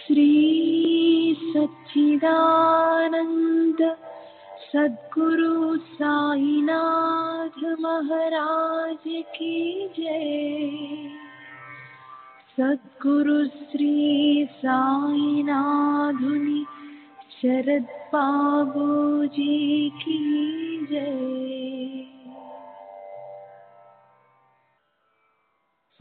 श्री सच्चिदानंद सद्गुरु साईनाथ महाराज की जय। सद्गुरु श्री साईनाथुनि शरद बाबू जी की जय।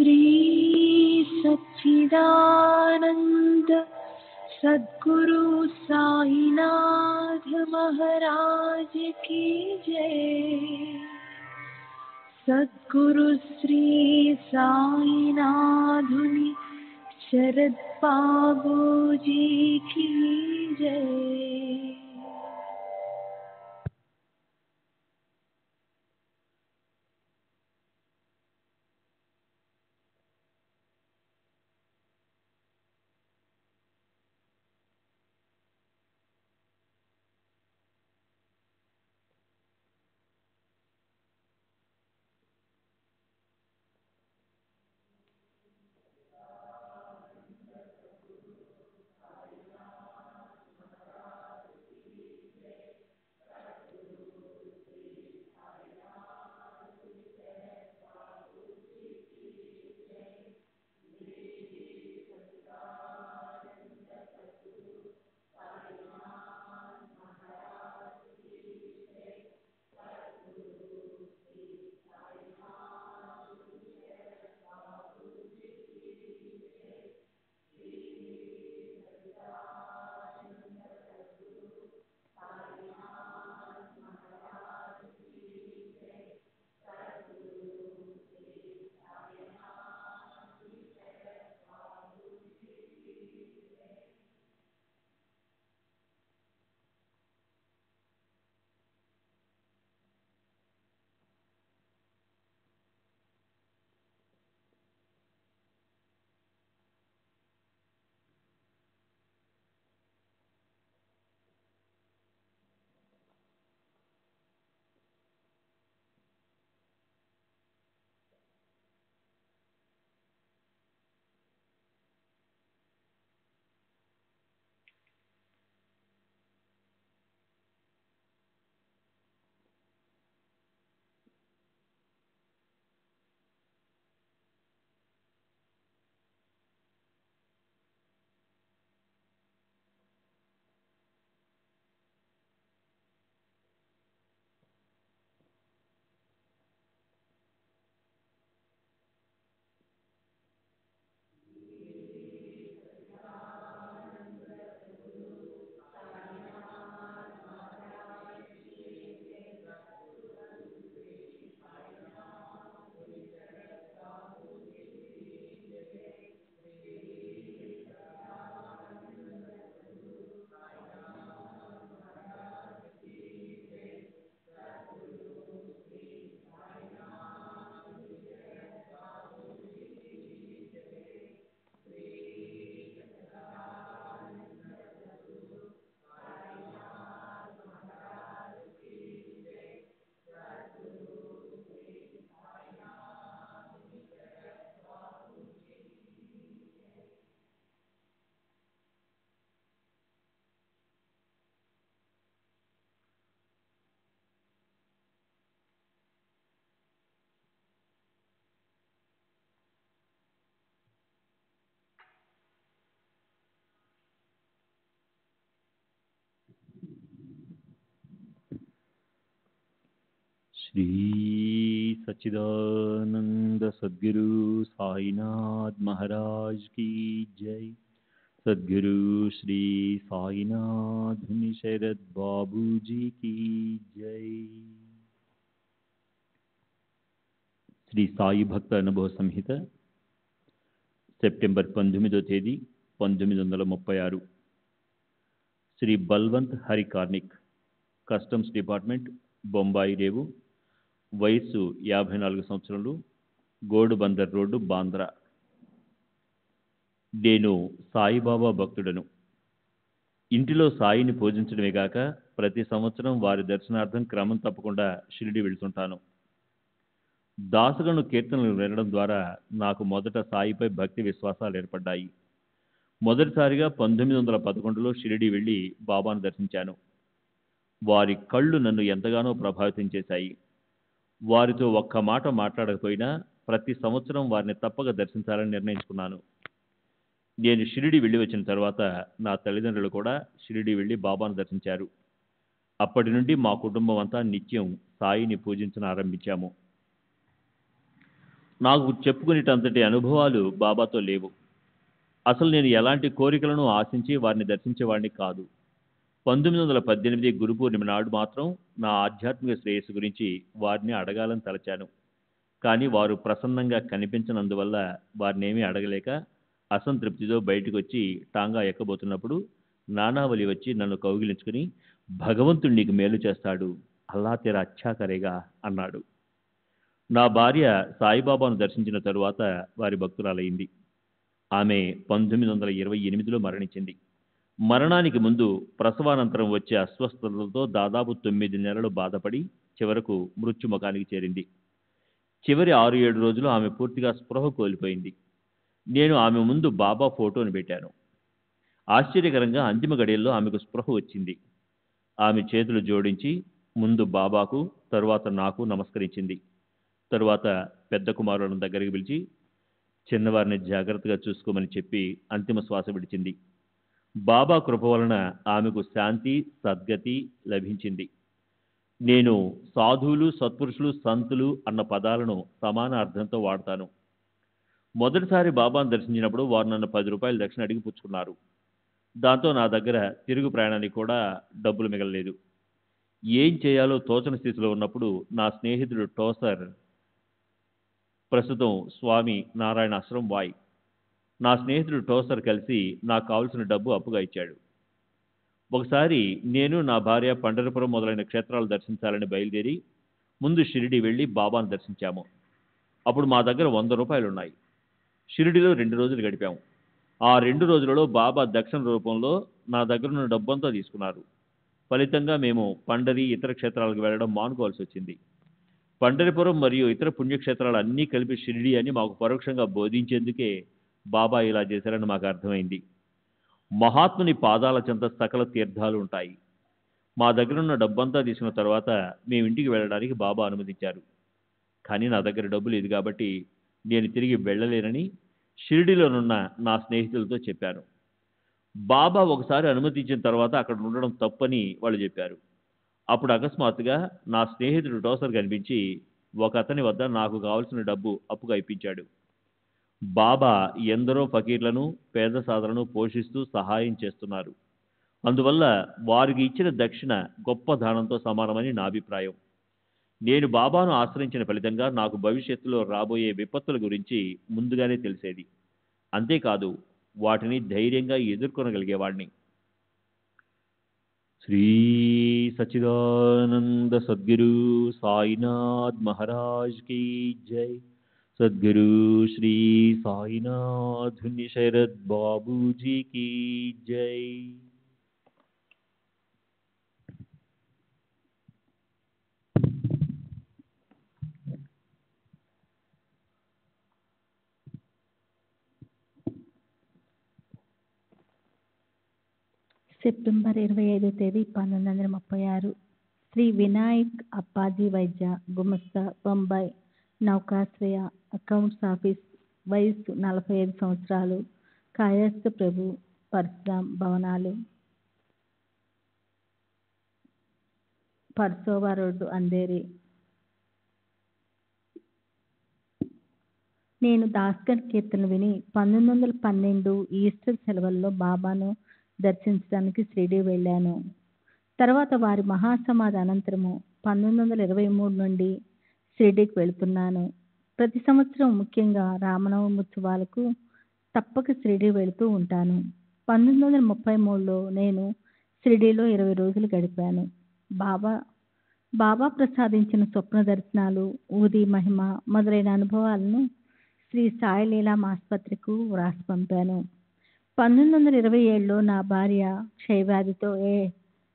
श्री सच्चिदानंद सद्गुरु साईनाथ महाराज की जय। सद्गुरु श्री साईनाथुनि शरद बाबू जी की जय। श्री सच्चिदानंद सद्गुरु साईनाथ महाराज की जय। सद्गुरु श्री साईनाथ शरद बाबू जी की जय। శ్రీ సాయి భక్త అనుభవ సంహిత సెప్టెంబర్ 19వ తేదీ 1936. శ్రీ బల్వంత్ హరి కార్నిక్, కస్టమ్స్ డిపార్ట్మెంట్, బొంబాయి రేవు. వయస్సు 54 సంవత్సరాలు. గోడుబందర్ రోడ్డు, బాంద్రా. నేను సాయిబాబా భక్తుడను. ఇంటిలో సాయిని పూజించడమే గాక ప్రతి సంవత్సరం వారి దర్శనార్థం క్రమం తప్పకుండా షిరిడి వెళ్తుంటాను. దాసులను కీర్తనలు వినడం ద్వారా నాకు మొదట సాయిపై భక్తి విశ్వాసాలు ఏర్పడ్డాయి. మొదటిసారిగా 1911లో షిరిడి వెళ్ళి బాబాను దర్శించాను. వారి కళ్ళు నన్ను ఎంతగానో ప్రభావితం చేశాయి. వారితో ఒక్క మాట మాట్లాడకపోయినా ప్రతి సంవత్సరం వారిని తప్పక దర్శించాలని నిర్ణయించుకున్నాను. నేను షిరిడి వెళ్ళి వచ్చిన తర్వాత నా తల్లిదండ్రులు కూడా షిరిడి వెళ్ళి బాబాను దర్శించారు. అప్పటి నుండి మా కుటుంబం అంతా నిత్యం సాయిని పూజించడం ఆరంభించాము. నాకు చెప్పుకునేటంతటి అనుభవాలు బాబాతో లేవు. అసలు నేను ఎలాంటి కోరికలను ఆశించి వారిని దర్శించేవాడిని కాదు. 1918 గురు పూర్ణిమ నాడు మాత్రం నా ఆధ్యాత్మిక శ్రేయస్సు గురించి వారిని అడగాలని తలచాను. కానీ వారు ప్రసన్నంగా కనిపించనందువల్ల వారినేమీ అడగలేక అసంతృప్తితో బయటకు వచ్చి టాంగా ఎక్కబోతున్నప్పుడు నానావలి వచ్చి నన్ను కౌగిలించుకుని, భగవంతుడు నీకు మేలు చేస్తాడు, అల్లా తెరా అచ్చా కరేగా అన్నాడు. నా భార్య సాయిబాబాను దర్శించిన తరువాత వారి భక్తురాలైంది. ఆమె 1928లో మరణించింది. మరణానికి ముందు ప్రసవానంతరం వచ్చే అస్వస్థతలతో దాదాపు 9 నెలలు బాధపడి చివరకు మృత్యుముఖానికి చేరింది. చివరి 6-7 రోజులు ఆమె పూర్తిగా స్పృహ కోల్పోయింది. నేను ఆమె ముందు బాబా ఫోటోను పెట్టాను. ఆశ్చర్యకరంగా అంతిమ గడియల్లో ఆమెకు స్పృహ వచ్చింది. ఆమె చేతులు జోడించి ముందు బాబాకు, తరువాత నాకు నమస్కరించింది. తరువాత పెద్ద కుమారులను దగ్గరికి పిలిచి చిన్నవారిని జాగ్రత్తగా చూసుకోమని చెప్పి అంతిమ శ్వాస విడిచింది. బాబా కృప వలన ఆమెకు శాంతి, సద్గతి లభించింది. నేను సాధువులు, సత్పురుషులు, సంతులు అన్న పదాలను సమాన అర్థంతో వాడతాను. మొదటిసారి బాబాను దర్శించినప్పుడు వారు నన్ను 10 రూపాయలు దక్షిణ అడిగి పుచ్చుకున్నారు. దాంతో నా దగ్గర తిరుగు ప్రయాణానికి కూడా డబ్బులు మిగలలేదు. ఏం చేయాలో తోచని స్థితిలో ఉన్నప్పుడు నా స్నేహితుడు టోసర్, ప్రస్తుతం స్వామి నారాయణ ఆశ్రమం వాయ్, నా స్నేహితుడు టోసర్ కలిసి నాకు కావలసిన డబ్బు అప్పుగా ఇచ్చాడు. ఒకసారి నేను, నా భార్య పండరిపురం మొదలైన క్షేత్రాలు దర్శించాలని బయలుదేరి ముందు షిరిడి వెళ్ళి బాబాను దర్శించాము. అప్పుడు మా దగ్గర 100 రూపాయలు ఉన్నాయి. షిరిడిలో 2 రోజులు గడిపాము. ఆ 2 రోజులలో బాబా దక్షిణ రూపంలో నా దగ్గర ఉన్న డబ్బంతా తీసుకున్నారు. ఫలితంగా మేము పండరి, ఇతర క్షేత్రాలకు వెళ్ళడం మానుకోవాల్సి వచ్చింది. పండరిపురం మరియు ఇతర పుణ్యక్షేత్రాలు అన్నీ కలిపి షిరిడి అని మాకు పరోక్షంగా బోధించేందుకే బాబా ఇలా చేశారని మాకు అర్థమైంది. మహాత్ముని పాదాల చెంత సకల తీర్థాలు ఉంటాయి. మా దగ్గరున్న డబ్బంతా తీసుకున్న తర్వాత మేము ఇంటికి వెళ్ళడానికి బాబా అనుమతించారు. కానీ నా దగ్గర డబ్బు లేదు కాబట్టి నేను తిరిగి వెళ్ళలేనని షిరిడిలోనున్న నా స్నేహితులతో చెప్పాను. బాబా ఒకసారి అనుమతించిన తర్వాత అక్కడ ఉండడం తప్పని వాళ్ళు చెప్పారు. అప్పుడు అకస్మాత్తుగా నా స్నేహితుడు టోసర్ కనిపించి ఒక అతని వద్ద నాకు కావలసిన డబ్బు అప్పుగా ఇప్పించాడు. బాబా ఎందరో ఫకీర్లను, పేద సాధలను పోషిస్తూ సహాయం చేస్తున్నారు. అందువల్ల వారికి ఇచ్చిన దక్షిణ గొప్ప దానంతో సమానమని నా అభిప్రాయం. నేను బాబాను ఆశ్రయించిన ఫలితంగా నాకు భవిష్యత్తులో రాబోయే విపత్తుల గురించి ముందుగానే తెలిసేది. అంతేకాదు వాటిని ధైర్యంగా ఎదుర్కొనగలిగేవాడిని. శ్రీ సచ్చిదానంద సద్గురు సాయినాథ్ మహారాజ్ కీ జై. సద్గురు శ్రీ సాయినాథ్ శరద్ బాబూజీ కీ జై. సెప్టెంబర్ 25 తేదీ 1936 శ్రీ వినాయక్ అప్పాజీ వైద్య, గుమస్తా, బొంబాయి నౌకాశ్రయ, అకౌంట్స్ ఆఫీస్. వయస్సు 45 సంవత్సరాలు. కాయస్థ ప్రభు, పరశురామ్ భవనాలు, పర్సోవా రోడ్డు, అంధేరి. నేను దాస్గఢ్ కీర్తన విని 1912 ఈస్టర్ సెలవుల్లో బాబాను దర్శించడానికి షిరిడి వెళ్ళాను. తర్వాత వారి మహాసమాధి అనంతరము 1923 నుండి షిరిడికి వెళుతున్నాను. ప్రతి సంవత్సరం ముఖ్యంగా రామనవమి ఉత్సవాలకు తప్పక షిరిడి వెళుతూ ఉంటాను. 1933లో నేను షిరిడిలో 20 రోజులు గడిపాను. బాబా ప్రసాదించిన స్వప్న దర్శనాలు, ఊది మహిమ మొదలైన అనుభవాలను శ్రీ సాయిలీలా ఆసుపత్రికి వ్రాసి పంపాను. 1927లో నా భార్య క్షయవ్యాధితో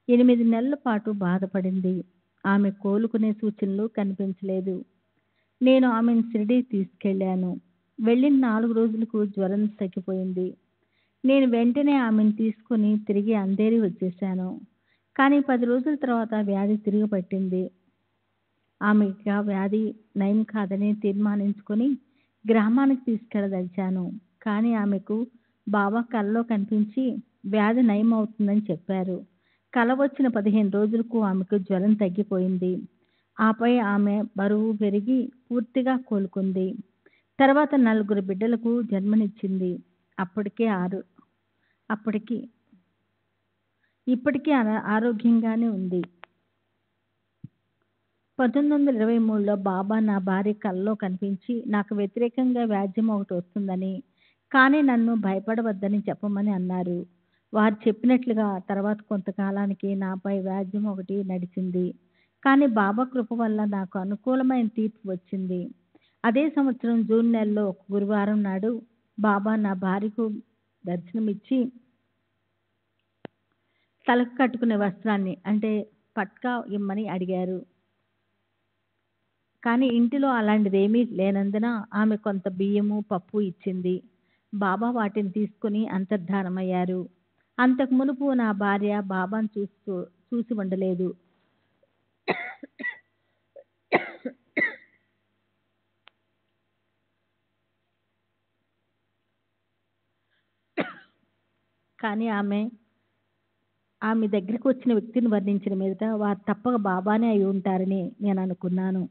8 నెలల పాటు బాధపడింది. ఆమె కోలుకునే సూచనలు కనిపించలేదు. నేను ఆమెను షిరిడి తీసుకెళ్లాను. వెళ్ళిన 4 రోజులకు జ్వరం తగ్గిపోయింది. నేను వెంటనే ఆమెను తీసుకుని తిరిగి అంధేరి వచ్చేశాను. కానీ 10 రోజుల తర్వాత వ్యాధి తిరిగి పట్టింది. ఆమెకి వ్యాధి నయం కాదని తీర్మానించుకొని గ్రామానికి తీసుకెళ్ళదలిచాను. కానీ ఆమెకు బాబా కలలో కనిపించి వ్యాధి నయం అవుతుందని చెప్పారు. కల వచ్చిన 15 రోజులకు ఆమెకు జ్వరం తగ్గిపోయింది. ఆపై ఆమె బరువు పెరిగి పూర్తిగా కోలుకుంది. తర్వాత 4 బిడ్డలకు జన్మనిచ్చింది. అప్పటికి ఇప్పటికీ ఆరోగ్యంగానే ఉంది. 1923లో బాబా నా భార్య కలలో కనిపించి నాకు వ్యతిరేకంగా వ్యాజ్యం ఒకటి వస్తుందని, కానీ నన్ను భయపడవద్దని చెప్పమని అన్నారు. వారు చెప్పినట్లుగా తర్వాత కొంతకాలానికి నాపై వ్యాజ్యం ఒకటి నడిచింది. కానీ బాబా కృప వల్ల నాకు అనుకూలమైన తీర్పు వచ్చింది. అదే సంవత్సరం జూన్ నెలలో ఒక గురువారం నాడు బాబా నా భార్యకు దర్శనమిచ్చి తలకు కట్టుకునే వస్త్రాన్ని అంటే పట్కా ఇమ్మని అడిగారు. కానీ ఇంటిలో అలాంటిదేమీ లేనందున ఆమె కొంత బియ్యము, పప్పు ఇచ్చింది. బాబా వాటిని తీసుకుని అంతర్ధానమయ్యారు. అంతకు మునుపు నా భార్య బాబాను చూసి ఉండలేదు. కానీ ఆమె దగ్గరికి వచ్చిన వ్యక్తిని వర్ణించిన మీదట వారు తప్పక బాబానే అయి ఉంటారని నేను అనుకున్నాను.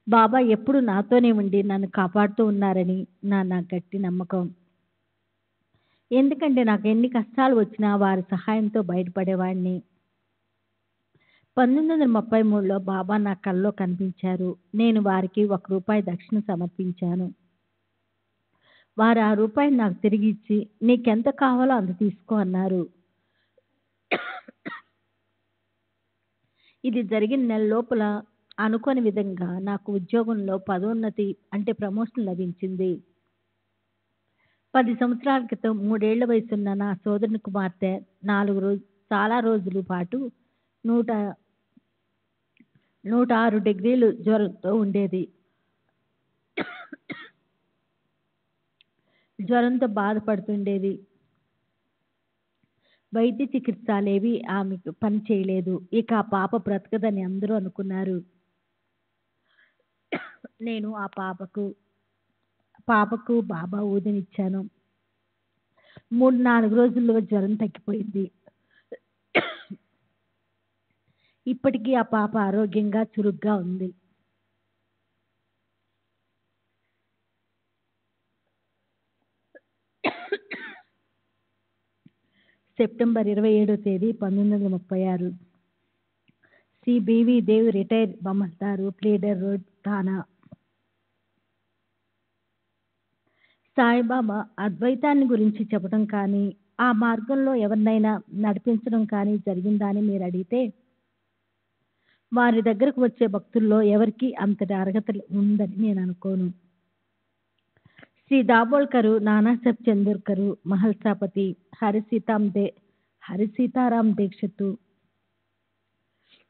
బాబా ఎప్పుడు నాతోనే ఉండి నన్ను కాపాడుతూ ఉన్నారని నా గట్టి నమ్మకం. ఎందుకంటే నాకు ఎన్ని కష్టాలు వచ్చినా వారి సహాయంతో బయటపడేవాడిని. 1933లో బాబా నా కల్లో కనిపించారు. నేను వారికి ₹1 దక్షిణ సమర్పించాను. వారు ఆ రూపాయిని నాకు తిరిగి ఇచ్చి నీకెంత కావాలో అంత తీసుకో అన్నారు. ఇది జరిగిన నెల లోపల అనుకోని విధంగా నాకు ఉద్యోగంలో పదోన్నతి అంటే ప్రమోషన్ లభించింది. 10 సంవత్సరాల క్రితం 3 ఏళ్ల వయసున్న నా సోదరుని కుమార్తె చాలా రోజుల పాటు 106 డిగ్రీలు జ్వరంతో ఉండేది. జ్వరంతో బాధపడుతుండేది. వైద్య చికిత్సలేవి ఆమెకు పని చేయలేదు. ఇక ఆ పాప బ్రతకదని అందరూ అనుకున్నారు. నేను ఆ పాపకు బాబా ఊదినిచ్చాను. 3-4 రోజుల్లో జ్వరం తగ్గిపోయింది. ఇప్పటికీ ఆ పాప ఆరోగ్యంగా చురుగ్గా ఉంది. సెప్టెంబర్ 27వ తేదీ 1936 శ్రీ బివి దేవ్ రిటైర్డ్ బొమ్మల్దారు, ప్లీడర్ రోడ్, థానా. సాయిబాబా అద్వైతాన్ని గురించి చెప్పడం కానీ ఆ మార్గంలో ఎవరినైనా నడిపించడం కానీ జరిగిందా అని మీరు అడిగితే వారి దగ్గరకు వచ్చే భక్తుల్లో ఎవరికి అంతటి అర్హత ఉందని నేను అనుకోను. శ్రీ దాబోల్కరు, నానాసాహెబ్ చందోర్కరు, మహల్సాపతి, హరిసీతారాం దీక్షిత్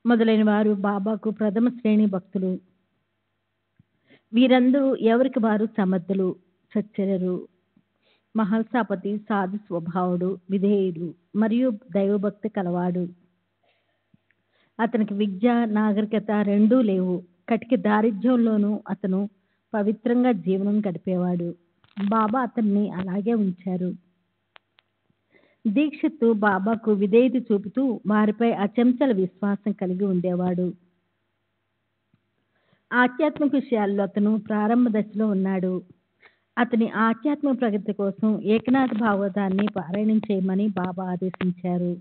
మొదలైన వారు బాబాకు ప్రథమ శ్రేణి భక్తులు. వీరందరూ ఎవరికి వారు సమర్థులు, సచ్చరులు. మహల్సాపతి సాధు స్వభావుడు, విధేయుడు మరియు దైవభక్తి కలవాడు. అతనికి విద్య, నాగరికత రెండూ లేవు. కటిక దారిద్ర్యంలోనూ అతను పవిత్రంగా జీవనం గడిపేవాడు. బాబా అతన్ని అలాగే ఉంచారు. దీక్షిత్ బాబాకు విధేయత చూపుతూ వారిపై అచంచల విశ్వాసం కలిగి ఉండేవాడు. ఆధ్యాత్మిక విషయాల్లో అతను ప్రారంభ దశలో ఉన్నాడు. అతని ఆధ్యాత్మిక ప్రగతి కోసం ఏకనాథ భాగవతాన్ని పారాయణం చేయమని బాబా ఆదేశించారు.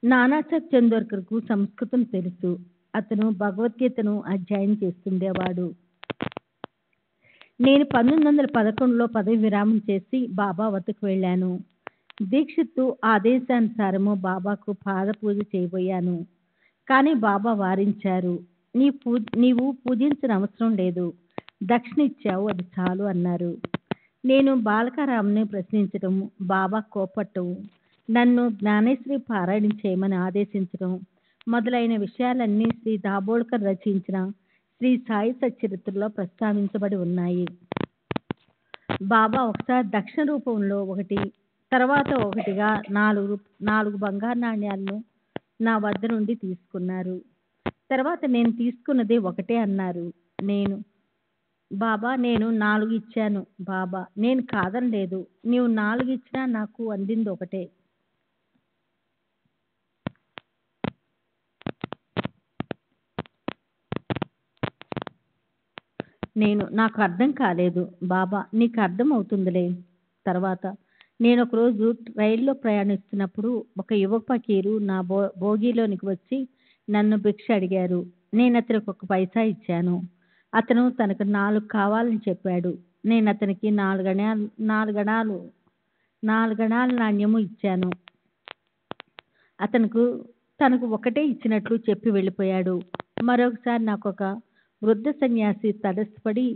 నానాసాహెబ్ చందోర్కర్కు సంస్కృతం తెలుసు. అతను భగవద్గీతను అధ్యయనం చేస్తుండేవాడు. నేను 1911లో పదవి విరామం చేసి బాబా వద్దకు వెళ్ళాను. దీక్షిత్ ఆదేశానుసారము బాబాకు పాద పూజ చేయబోయాను. కానీ బాబా వారించారు. నీవు పూజించిన అవసరం లేదు, దక్షిణ ఇచ్చావు, అది చాలు అన్నారు. నేను బాలకారాంని ప్రశ్నించడం, బాబా కోపట్టం, నన్ను జ్ఞానేశ్వరి పారాయణం చేయమని ఆదేశించడం మొదలైన విషయాలన్నీ శ్రీ దాబోల్కర్ రచించిన శ్రీ సాయి సచ్చరిత్రలో ప్రస్తావించబడి ఉన్నాయి. బాబా ఒకసారి దక్షిణ రూపంలో ఒకటి, తర్వాత ఒకటిగా 4 బంగారు నాణ్యాలను నా వద్ద నుండి తీసుకున్నారు. తర్వాత నేను తీసుకున్నది ఒకటే అన్నారు. నేను 4 ఇచ్చాను. బాబా, నేను కాదనలేదు. నీవు 4 ఇచ్చినా నాకు అందింది ఒకటే. నాకు అర్థం కాలేదు. బాబా, నీకు అర్థం అవుతుందిలే. తర్వాత నేను ఒకరోజు రైల్లో ప్రయాణిస్తున్నప్పుడు ఒక యువ ఫకీరు నా బోగీలోనికి వచ్చి నన్ను భిక్ష అడిగారు. నేను అతనికి 1 పైసా ఇచ్చాను. అతను తనకు 4 కావాలని చెప్పాడు. నేను అతనికి 4 అణాల నాణ్యము ఇచ్చాను. తనకు ఒకటే ఇచ్చినట్లు చెప్పి వెళ్ళిపోయాడు. మరొకసారి నాకు ఒక వృద్ధ సన్యాసి తటస్థపడి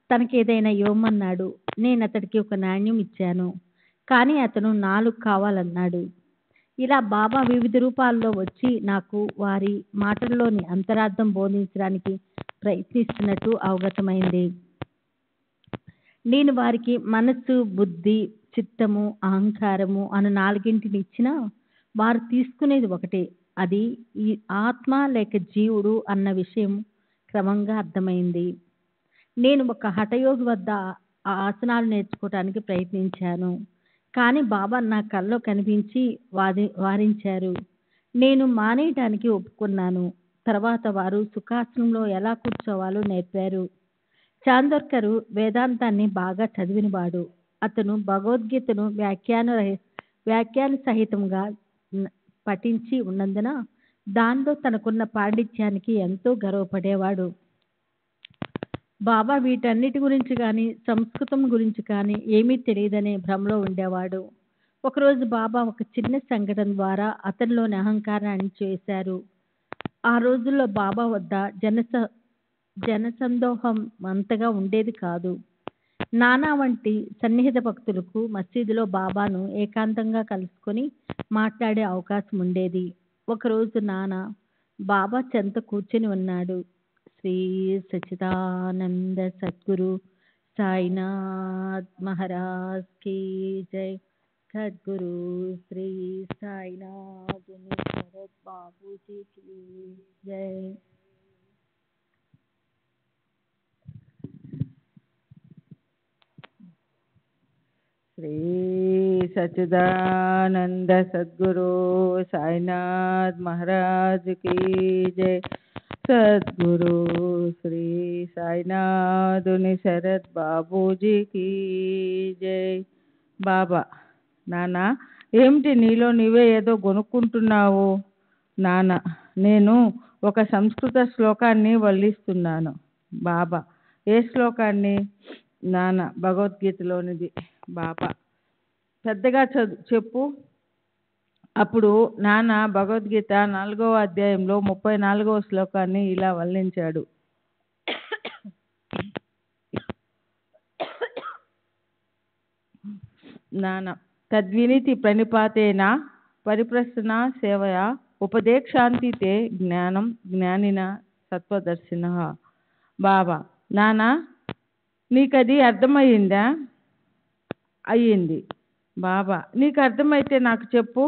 తనకేదైనా ఇవ్వమన్నాడు. నేను అతడికి 1 నాణ్యం ఇచ్చాను. కానీ అతను 4 కావాలన్నాడు. ఇలా బాబా వివిధ రూపాల్లో వచ్చి నాకు వారి మాటల్లోని అంతరార్థం బోధించడానికి ప్రయత్నిస్తున్నట్టు అవగతమైంది. నేను వారికి మనస్సు, బుద్ధి, చిత్తము, అహంకారము అను 4 ఇచ్చినా వారు తీసుకునేది ఒకటే. అది ఈ ఆత్మ లేక జీవుడు అన్న విషయం క్రమంగా అర్థమైంది. నేను ఒక హఠయోగి వద్ద ఆ ఆసనాలు నేర్చుకోవటానికి ప్రయత్నించాను. కానీ బాబా నా కల్లో కనిపించి వారించారు. నేను మానేయటానికి ఒప్పుకున్నాను. తర్వాత వారు సుఖాసనంలో ఎలా కూర్చోవాలో నేర్పారు. చాందోర్కరు వేదాంతాన్ని బాగా చదివినవాడు. అతను భగవద్గీతను వ్యాఖ్యాన సహితంగా పఠించి ఉన్నందున దానిలో తనకున్న పాండిత్యానికి ఎంతో గర్వపడేవాడు. బాబా వీటన్నిటి గురించి కానీ సంస్కృతం గురించి కానీ ఏమీ తెలియదనే భ్రమలో ఉండేవాడు. ఒకరోజు బాబా ఒక చిన్న సంఘటన ద్వారా అతనిలోని అహంకారాన్ని చేశారు. ఆ రోజుల్లో బాబా వద్ద జనసందోహం అంతగా ఉండేది కాదు. నానా వంటి సన్నిహిత భక్తులకు మసీదులో బాబాను ఏకాంతంగా కలుసుకొని మాట్లాడే అవకాశం ఉండేది. ఒకరోజు నాన్న బాబా చెంత కూర్చొని ఉన్నాడు. శ్రీ సచ్చిదానంద సద్గురు సాయినాథ్ మహారాజ్ కీ జై. సద్గురు శ్రీ సాయినాథ్ శరత్ బాబూజీ కీ జై. శ్రీ సచ్చిదానంద సద్గురు సాయినాథ్ మహారాజ్ కీ జై. సద్గురు శ్రీ సాయినాథుని శరత్ బాబూజీ కీ జై. బాబా, నాన్న, ఏమిటి నీలో నీవే ఏదో గొనుక్కుంటున్నావు? నాన్న, నేను ఒక సంస్కృత శ్లోకాన్ని వల్లిస్తున్నాను. బాబా, ఏ శ్లోకాన్ని? నాన్న, భగవద్గీతలోనిది. బాబా, పెద్దగా చెప్పు. అప్పుడు నాన్న భగవద్గీత 4వ అధ్యాయంలో 34వ శ్లోకాన్ని ఇలా వల్లించాడు. నాన్న, తద్వినితి ప్రణిపాతేన పరిప్రశ్న సేవయా ఉపదేక్షాంతి తే జ్ఞానం జ్ఞానిన సత్వదర్శిన. బాబా, నాన్న, నీకది అర్థమయ్యిందా? అయ్యింది. బాబా, నీకు అర్థమైతే నాకు చెప్పు.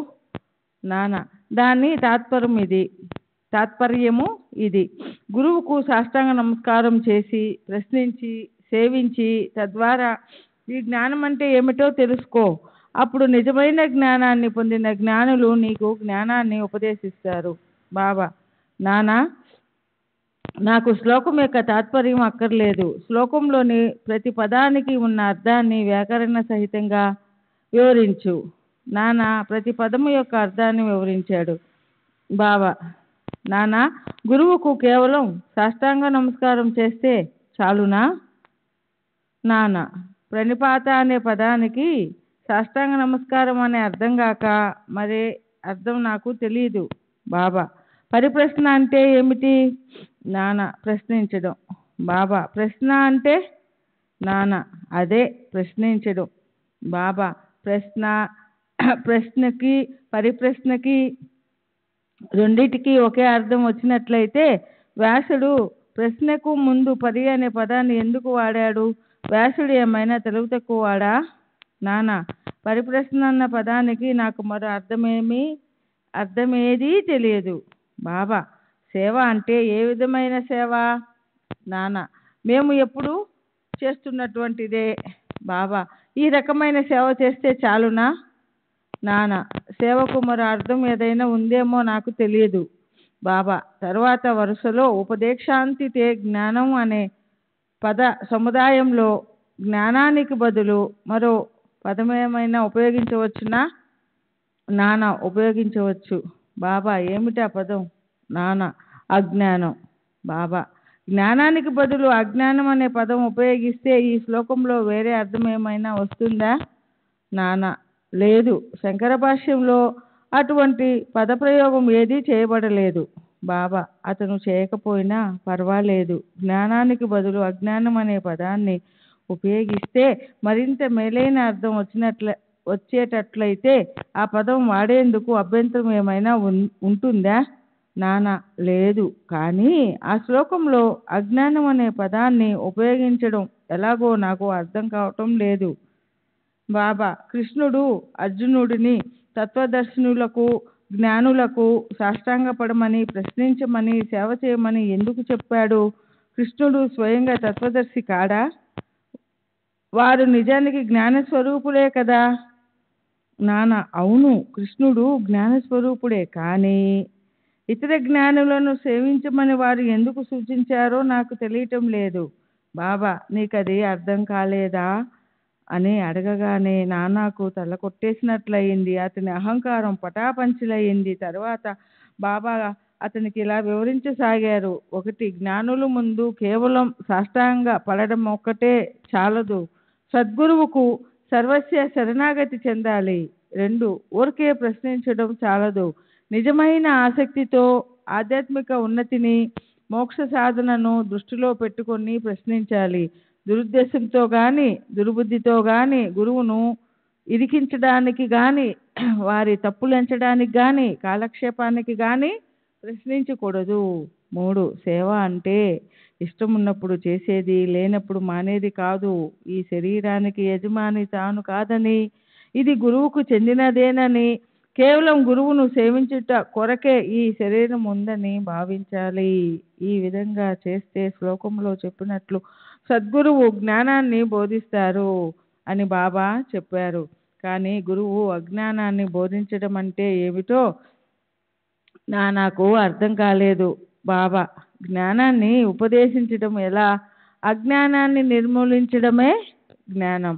నాన్న, దాని తాత్పర్యము ఇది. గురువుకు సాష్టాంగ నమస్కారం చేసి ప్రశ్నించి సేవించి తద్వారా ఈ జ్ఞానం అంటే ఏమిటో తెలుసుకో. అప్పుడు నిజమైన జ్ఞానాన్ని పొందిన జ్ఞానులు నీకు జ్ఞానాన్ని ఉపదేశిస్తారు. బాబా, నాన్న, నాకు శ్లోకం యొక్క తాత్పర్యం అక్కర్లేదు. శ్లోకంలోని ప్రతి పదానికి ఉన్న అర్థాన్ని వ్యాకరణ సహితంగా వివరించు. నాన్న ప్రతి పదము యొక్క అర్థాన్ని వివరించాడు. బాబా, నాన్న, గురువుకు కేవలం సాష్టాంగ నమస్కారం చేస్తే చాలునా? నాన్న, ప్రణిపాత అనే పదానికి సాష్టాంగ నమస్కారం అనే అర్థం కాక మరే అర్థం నాకు తెలియదు. బాబా, పరిప్రశ్న అంటే ఏమిటి? నాన్న, ప్రశ్నించడం. బాబా, ప్రశ్న అంటే? నాన్న, అదే ప్రశ్నించడం. బాబా, ప్రశ్నకి పరిప్రశ్నకి రెండిటికి ఒకే అర్థం వచ్చినట్లయితే వ్యాసుడు ప్రశ్నకు ముందు పరి అనే పదాన్ని ఎందుకు వాడాడు? వ్యాసుడు ఏమైనా తెలివి తక్కువ వాడా? నాన్న, పరిప్రశ్న అన్న పదానికి నాకు మరో అర్థమేదీ తెలియదు. బాబా, సేవ అంటే ఏ విధమైన సేవ? నాన్న, మేము ఎప్పుడు చేస్తున్నటువంటిదే. బాబా, ఈ రకమైన సేవ చేస్తే చాలునా? నాన్న, సేవకు మరో అర్థం ఏదైనా ఉందేమో నాకు తెలియదు. బాబా, తరువాత వరుసలో ఉపదేక్షాంతి తే జ్ఞానం అనే పద సముదాయంలో జ్ఞానానికి బదులు మరో పదమేమైనా ఉపయోగించవచ్చునా? నానా ఉపయోగించవచ్చు. బాబా ఏమిటా పదం? నానా అజ్ఞానం. బాబా జ్ఞానానికి బదులు అజ్ఞానం అనే పదం ఉపయోగిస్తే ఈ శ్లోకంలో వేరే అర్థం ఏమైనా వస్తుందా? నానా లేదు. శంకర భాష్యంలో అటువంటి పదప్రయోగం ఏదీ చేయబడలేదు. బాబా అతను చేయకపోయినా పర్వాలేదు. జ్ఞానానికి బదులు అజ్ఞానం అనే పదాన్ని ఉపయోగిస్తే మరింత మేలైన అర్థం వచ్చేటట్లయితే ఆ పదం వాడేందుకు అభ్యంతరం ఏమైనా ఉంటుందా? నానా లేదు. కానీ ఆ శ్లోకంలో అజ్ఞానం అనే పదాన్ని ఉపయోగించడం ఎలాగో నాకు అర్థం కావటం లేదు. బాబా కృష్ణుడు అర్జునుడిని తత్వదర్శనులకు జ్ఞానులకు సాష్టాంగపడమని, ప్రశ్నించమని, సేవ చేయమని ఎందుకు చెప్పాడు? కృష్ణుడు స్వయంగా తత్వదర్శి కాడా? వారు నిజానికి జ్ఞానస్వరూపులే కదా? నానా అవును, కృష్ణుడు జ్ఞానస్వరూపుడే. కానీ ఇతర జ్ఞానులను సేవించమని వారు ఎందుకు సూచించారో నాకు తెలియటం లేదు. బాబా నీకది అర్థం కాలేదా అని అడగగానే నానాకు తల కొట్టేసినట్లయింది. అతని అహంకారం పటాపంచలయ్యింది. తర్వాత బాబా అతనికి ఇలా వివరించసాగారు. ఒకటి, జ్ఞానుల ముందు కేవలం సాష్టాంగ పడడం ఒక్కటే చాలదు. సద్గురువుకు సర్వస్య శరణాగతి చెందాలి. 2, ఊరికే ప్రశ్నించడం చాలదు. నిజమైన ఆసక్తితో ఆధ్యాత్మిక ఉన్నతిని, మోక్ష సాధనను దృష్టిలో పెట్టుకొని ప్రశ్నించాలి. దురుద్దేశంతో కానీ దుర్బుద్ధితో కానీ గురువును ఇరికించడానికి కానీ వారి తప్పులెంచడానికి కానీ కాలక్షేపానికి కానీ ప్రశ్నించకూడదు. 3, సేవ అంటే ఇష్టం ఉన్నప్పుడు చేసేది, లేనప్పుడు మానేది కాదు. ఈ శరీరానికి యజమాని తాను కాదని, ఇది గురువుకు చెందినదేనని, కేవలం గురువును సేవించుట కొరకే ఈ శరీరం ఉందని భావించాలి. ఈ విధంగా చేస్తే శ్లోకంలో చెప్పినట్లు సద్గురువు జ్ఞానాన్ని బోధిస్తారు అని బాబా చెప్పారు. కానీ గురువు అజ్ఞానాన్ని బోధించడం అంటే ఏమిటో నాకు అర్థం కాలేదు. బాబా జ్ఞానాన్ని ఉపదేశించడం ఎలా? అజ్ఞానాన్ని నిర్మూలించడమే జ్ఞానం.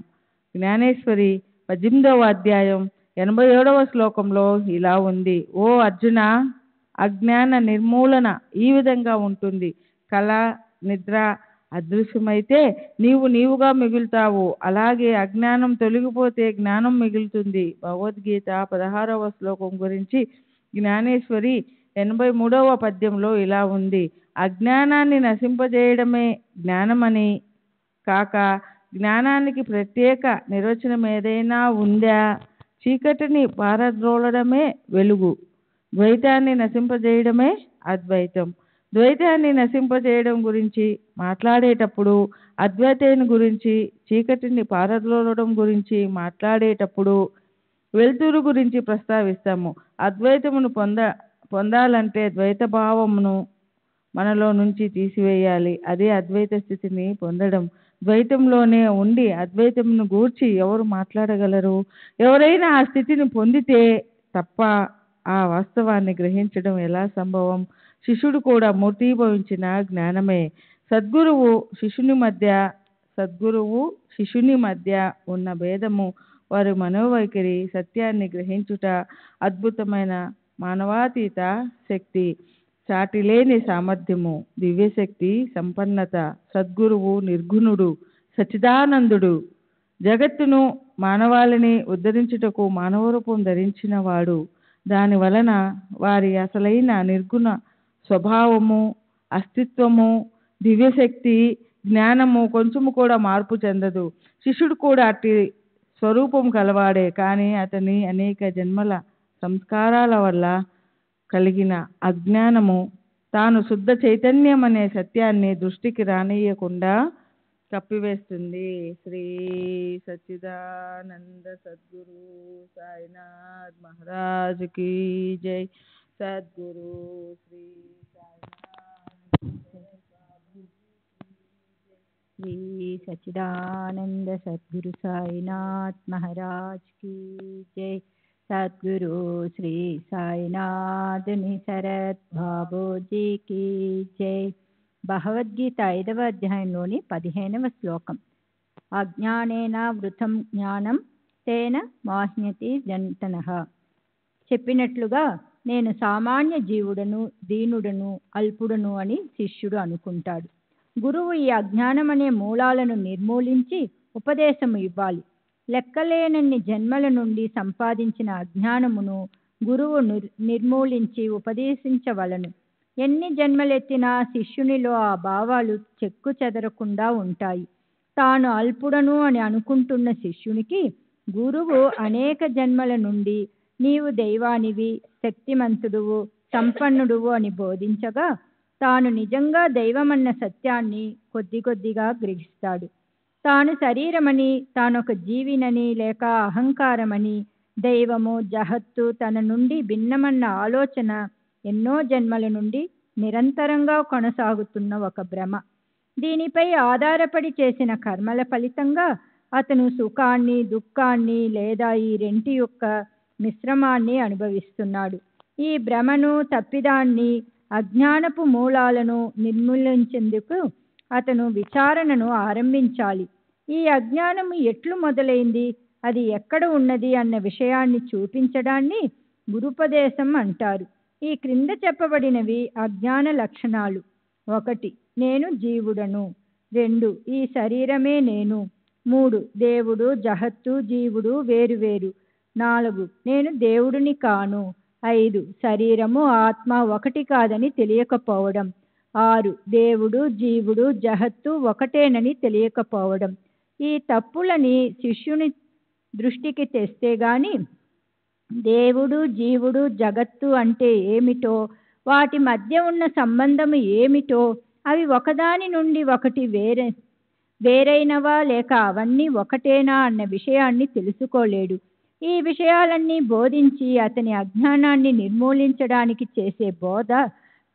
జ్ఞానేశ్వరి 18వ అధ్యాయం 87వ శ్లోకంలో ఇలా ఉంది. ఓ అర్జున, అజ్ఞాన నిర్మూలన ఈ విధంగా ఉంటుంది. కళ, నిద్ర అదృశ్యమైతే నీవుగా మిగులుతావు. అలాగే అజ్ఞానం తొలగిపోతే జ్ఞానం మిగులుతుంది. భగవద్గీత 16వ శ్లోకం గురించి జ్ఞానేశ్వరి 83వ పద్యంలో ఇలా ఉంది. అజ్ఞానాన్ని నశింపజేయడమే జ్ఞానమని కాక జ్ఞానానికి ప్రత్యేక నిర్వచనం ఏదైనా ఉందా? చీకటిని పారద్రోలడమే వెలుగు. ద్వైతాన్ని నశింపజేయడమే అద్వైతం. ద్వైతాన్ని నశింపజేయడం గురించి మాట్లాడేటప్పుడు, అద్వైతాన్ని గురించి, చీకటిని పారద్రోలడం గురించి మాట్లాడేటప్పుడు వెలుతురు గురించి ప్రస్తావిస్తాము. అద్వైతమును పొందాలంటే ద్వైత భావమును మనలో నుంచి తీసివేయాలి. అదే అద్వైత స్థితిని పొందడం. ద్వైతంలోనే ఉండి అద్వైతమును గూర్చి ఎవరు మాట్లాడగలరు? ఎవరైనా ఆ స్థితిని పొందితే తప్ప ఆ వాస్తవాన్ని గ్రహించడం ఎలా సంభవం? శిష్యుడు కూడా మూర్తీభవించిన జ్ఞానమే. సద్గురువు శిష్యుని మధ్య ఉన్న భేదము వారి మనోవైఖరి, సత్యాన్ని గ్రహించుట, అద్భుతమైన మానవాతీత శక్తి, సాటిలేని సామర్థ్యము, దివ్యశక్తి సంపన్నత. సద్గురువు నిర్గుణుడు, సచ్చిదానందుడు. జగత్తును, మానవాళిని ఉద్ధరించుటకు మానవరూపం ధరించిన వాడు. దాని వలన వారి అసలైన నిర్గుణ స్వభావము, అస్తిత్వము, దివ్యశక్తి, జ్ఞానము కొంచెము కూడా మార్పు చెందదు. శిష్యుడు కూడా అట్టి స్వరూపం కలవాడే. కానీ అతని అనేక జన్మల సంస్కారాల వల్ల కలిగిన అజ్ఞానము తాను శుద్ధ చైతన్యం అనే సత్యాన్ని దృష్టికి రానియకుండా కప్పివేస్తుంది. శ్రీ సచ్చిదానంద సద్గురు సాయినాథ్ మహారాజ్ కీ జై. సద్గురు శ్రీ శ్రీ సచ్చిదానంద సద్గురు సాయినాథ్ మహారాజ్ की जय. सद्गुरु श्री साईनाथ निसरत बाबू जी की जय. భగవద్గీత 5వ అధ్యాయంలోని 15వ శ్లోకం. అజ్ఞానేన వృథం జ్ఞానం తేన మాహ్యతి జంతనః. చెప్పినట్లుగా నేను సామాన్య జీవుడను, దీనుడను, అల్పుడను అని శిష్యుడు అనుకుంటాడు. గురువు ఈ అజ్ఞానం అనే మూలాలను నిర్మూలించి ఉపదేశము ఇవ్వాలి. లెక్కలేనన్ని జన్మల నుండి సంపాదించిన అజ్ఞానమును గురువు నిర్మూలించి ఉపదేశించవలను. ఎన్ని జన్మలెత్తినా శిష్యునిలో ఆ భావాలు చెక్కు చెదరకుండా ఉంటాయి. తాను అల్పుడను అని అనుకుంటున్న శిష్యునికి గురువు అనేక జన్మల నుండి నీవు దైవానివి, శక్తిమంతుడువు, సంపన్నుడువు అని బోధించగా తాను నిజంగా దైవమన్న సత్యాన్ని కొద్ది కొద్దిగా గ్రహిస్తాడు. తాను శరీరమని, తానొక జీవినని లేక అహంకారమని, దైవము, జహత్తు తన నుండి భిన్నమన్న ఆలోచన ఎన్నో జన్మల నుండి నిరంతరంగా కొనసాగుతున్న ఒక భ్రమ. దీనిపై ఆధారపడి చేసిన కర్మల ఫలితంగా అతను సుఖాన్ని, దుఃఖాన్ని లేదా ఈ రెంటి యొక్క మిశ్రమాన్ని అనుభవిస్తున్నాడు. ఈ భ్రమను, తప్పిదాన్ని, అజ్ఞానపు మూలాలను నిర్మూలించేందుకు అతను విచారణను ఆరంభించాలి. ఈ అజ్ఞానము ఎట్లు మొదలైంది, అది ఎక్కడ ఉన్నది అన్న విషయాన్ని చూపించడాన్ని గురుపదేశం అంటారు. ఈ క్రింద చెప్పబడినవి అజ్ఞాన లక్షణాలు. 1. నేను జీవుడను. 2. ఈ శరీరమే నేను. 3. దేవుడు, జహత్తు, జీవుడు వేరువేరు. 4. నేను దేవుడిని కాను. 5. శరీరము, ఆత్మ ఒకటి కాదని తెలియకపోవడం. 6. దేవుడు, జీవుడు, జహత్తు ఒకటేనని తెలియకపోవడం. ఈ తప్పులని శిష్యుని దృష్టికి తెస్తే గాని దేవుడు, జీవుడు, జగత్తు అంటే ఏమిటో, వాటి మధ్య ఉన్న సంబంధము ఏమిటో, అవి ఒకదాని నుండి ఒకటి వేరైనవా లేక అవన్నీ ఒకటేనా అన్న విషయాన్ని తెలుసుకోలేడు. ఈ విషయాలన్నీ బోధించి అతని అజ్ఞానాన్ని నిర్మూలించడానికి చేసే బోధ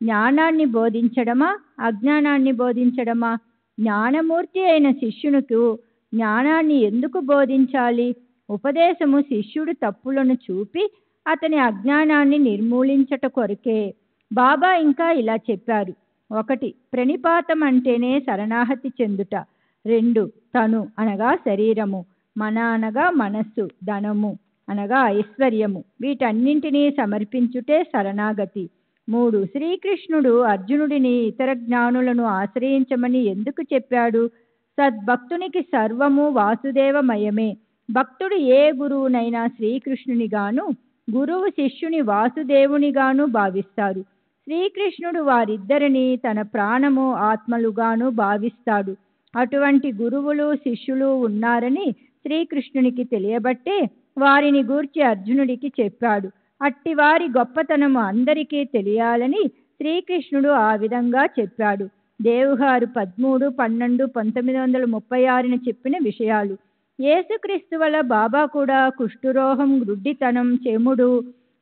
జ్ఞానాన్ని బోధించడమా, అజ్ఞానాన్ని బోధించడమా? జ్ఞానమూర్తి అయిన శిష్యునికి జ్ఞానాన్ని ఎందుకు బోధించాలి? ఉపదేశము శిష్యుడు తప్పులను చూపి అతని అజ్ఞానాన్ని నిర్మూలించట కొరకే. బాబా ఇంకా ఇలా చెప్పారు. 1. ప్రణిపాతం అంటేనే శరణాగతి చెందుట. 2. తను అనగా శరీరము, మన అనగా మనస్సు, ధనము అనగా ఐశ్వర్యము, వీటన్నింటినీ సమర్పించుటే శరణాగతి. 3. శ్రీకృష్ణుడు అర్జునుడిని ఇతర జ్ఞానులను ఆశ్రయించమని ఎందుకు చెప్పాడు? సద్భక్తునికి సర్వము వాసుదేవమయమే. భక్తుడు ఏ గురువునైనా శ్రీకృష్ణునిగాను, గురువు శిష్యుని వాసుదేవునిగాను భావిస్తారు. శ్రీకృష్ణుడు వారిద్దరిని తన ప్రాణము, ఆత్మలుగాను భావిస్తాడు. అటువంటి గురువులు, శిష్యులు ఉన్నారని శ్రీకృష్ణునికి తెలియబట్టే వారిని గూర్చి అర్జునుడికి చెప్పాడు. అట్టివారి గొప్పతనము అందరికీ తెలియాలని శ్రీకృష్ణుడు ఆ విధంగా చెప్పాడు. దేవుగారు 13, 12, 1936 చెప్పిన విషయాలు. యేసుక్రీస్తు వల్ల బాబా కూడా కుష్ఠరోగం, గ్రుడ్డితనం, చెముడు,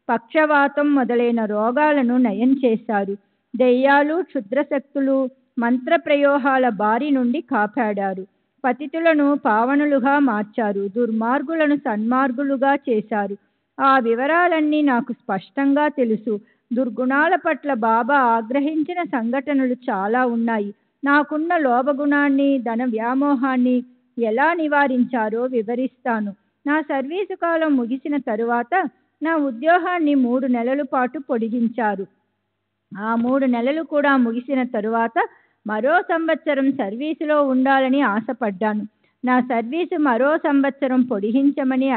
పక్షవాతం మొదలైన రోగాలను నయం చేశారు. దెయ్యాలు, క్షుద్రశక్తులు, మంత్రప్రయోగాల బారి నుండి కాపాడారు. పతితులను పావనులుగా మార్చారు. దుర్మార్గులను సన్మార్గులుగా చేశారు. ఆ వివరాలన్నీ నాకు స్పష్టంగా తెలుసు. దుర్గుణాల పట్ల బాబా ఆగ్రహించిన సంఘటనలు చాలా ఉన్నాయి. నాకున్న లోభగుణాన్ని, ధన వ్యామోహాన్ని ఎలా నివారించారో వివరిస్తాను. నా సర్వీసు కాలం ముగిసిన తరువాత నా ఉద్యోగాన్ని 3 నెలల పాటు పొడిగించారు. ఆ 3 నెలలు కూడా ముగిసిన తరువాత మరో సంవత్సరం సర్వీసులో ఉండాలని ఆశపడ్డాను. నా సర్వీసు మరో సంవత్సరం పొడిగించమని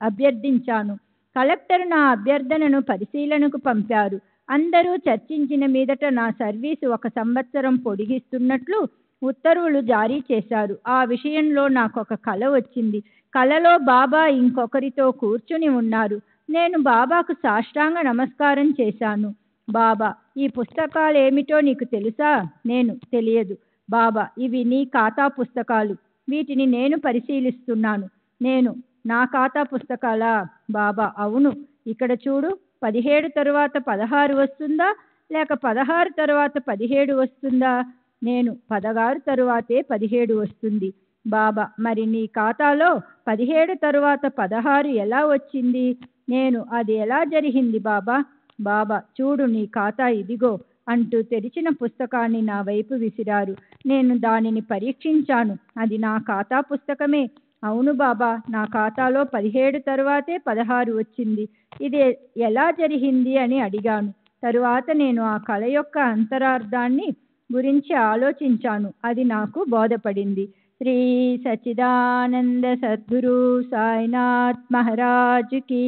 అభ్యర్థించాను. కలెక్టర్ నా అభ్యర్థనను పరిశీలనకు పంపారు. అందరూ చర్చించిన మీదట నా సర్వీసు 1 సంవత్సరం పొడిగిస్తున్నట్లు ఉత్తర్వులు జారీ చేశారు. ఆ విషయంలో నాకు ఒక కల వచ్చింది. కలలో బాబా ఇంకొకరితో కూర్చుని ఉన్నారు. నేను బాబాకు సాష్టాంగ నమస్కారం చేశాను. బాబా, ఈ పుస్తకాలు ఏమిటో నీకు తెలుసా? నేను, తెలియదు. బాబా, ఇవి నీ ఖాతా పుస్తకాలు. వీటిని నేను పరిశీలిస్తున్నాను. నేను, నా ఖాతా పుస్తకాలా? బాబా, అవును. ఇక్కడ చూడు, 17 తరువాత 16 వస్తుందా లేక 16 తరువాత 17 వస్తుందా? నేను, 16 తరువాతే 17 వస్తుంది. బాబా, మరి నీ ఖాతాలో 17 తరువాత 16 ఎలా వచ్చింది? నేను, అది ఎలా జరిగింది బాబా? బాబా, చూడు, నీ ఖాతా ఇదిగో. అంటూ తెరిచిన పుస్తకాన్ని నా వైపు విసిరారు. నేను దానిని పరీక్షించాను. అది నా ఖాతా పుస్తకమే. అవును బాబా, నా ఖాతాలో 17 తరువాతే 16 వచ్చింది. ఇది ఎలా జరిగింది అని అడిగాను. తరువాత నేను ఆ కళ యొక్క అంతరార్థాన్ని గురించి ఆలోచించాను. అది నాకు బోధపడింది. శ్రీ సచ్చిదానంద సద్గురు సాయినాథ్ మహారాజ్ కీ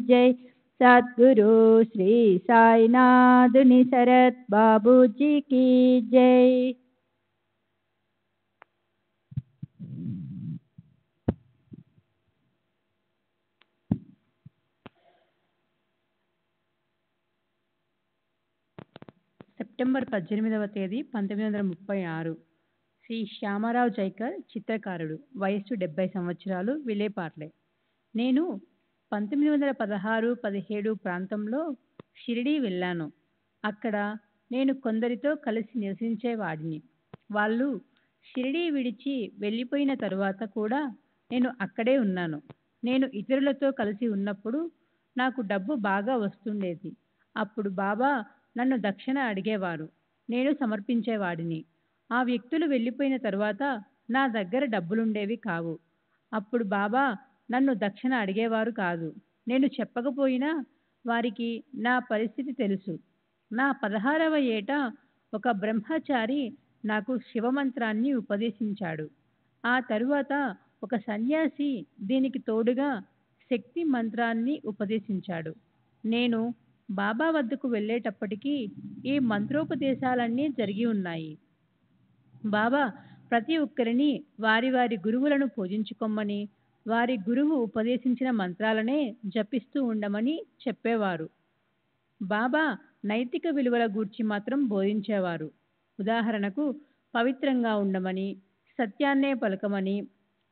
జై. సద్గురు శ్రీ సాయినాథుని శరత్ బాబూజీ కీ జై. సెప్టెంబర్ 18వ తేదీ 1936. శ్రీ శ్యామరావు జైకర్, చిత్రకారుడు, వయస్సు 70 సంవత్సరాలు, విలేపార్లే. నేను 1916-17 ప్రాంతంలో షిరిడీ వెళ్ళాను. అక్కడ నేను కొందరితో కలిసి నివసించేవాడిని. వాళ్ళు షిరిడీ విడిచి వెళ్ళిపోయిన తరువాత కూడా నేను అక్కడే ఉన్నాను. నేను ఇతరులతో కలిసి ఉన్నప్పుడు నాకు డబ్బు బాగా వస్తుండేది. అప్పుడు బాబా నన్ను దక్షిణ అడిగేవారు. నేను సమర్పించేవాడిని. ఆ వ్యక్తులు వెళ్ళిపోయిన తరువాత నా దగ్గర డబ్బులుండేవి కావు. అప్పుడు బాబా నన్ను దక్షిణ అడిగేవారు కాదు. నేను చెప్పకపోయినా వారికి నా పరిస్థితి తెలుసు. నా 16వ ఏట ఒక బ్రహ్మచారి నాకు శివమంత్రాన్ని ఉపదేశించాడు. ఆ తరువాత ఒక సన్యాసి దీనికి తోడుగా శక్తి మంత్రాన్ని ఉపదేశించాడు. నేను బాబా వద్దకు వెళ్ళేటప్పటికీ ఈ మంత్రోపదేశాలన్నీ జరిగి ఉన్నాయి. బాబా ప్రతి ఒక్కరిని వారి వారి గురువులను పూజించుకోమని, వారి గురువు ఉపదేశించిన మంత్రాలనే జపిస్తూ ఉండమని చెప్పేవారు. బాబా నైతిక విలువల గూర్చి మాత్రం బోధించేవారు. ఉదాహరణకు, పవిత్రంగా ఉండమని, సత్యాన్నే పలకమని,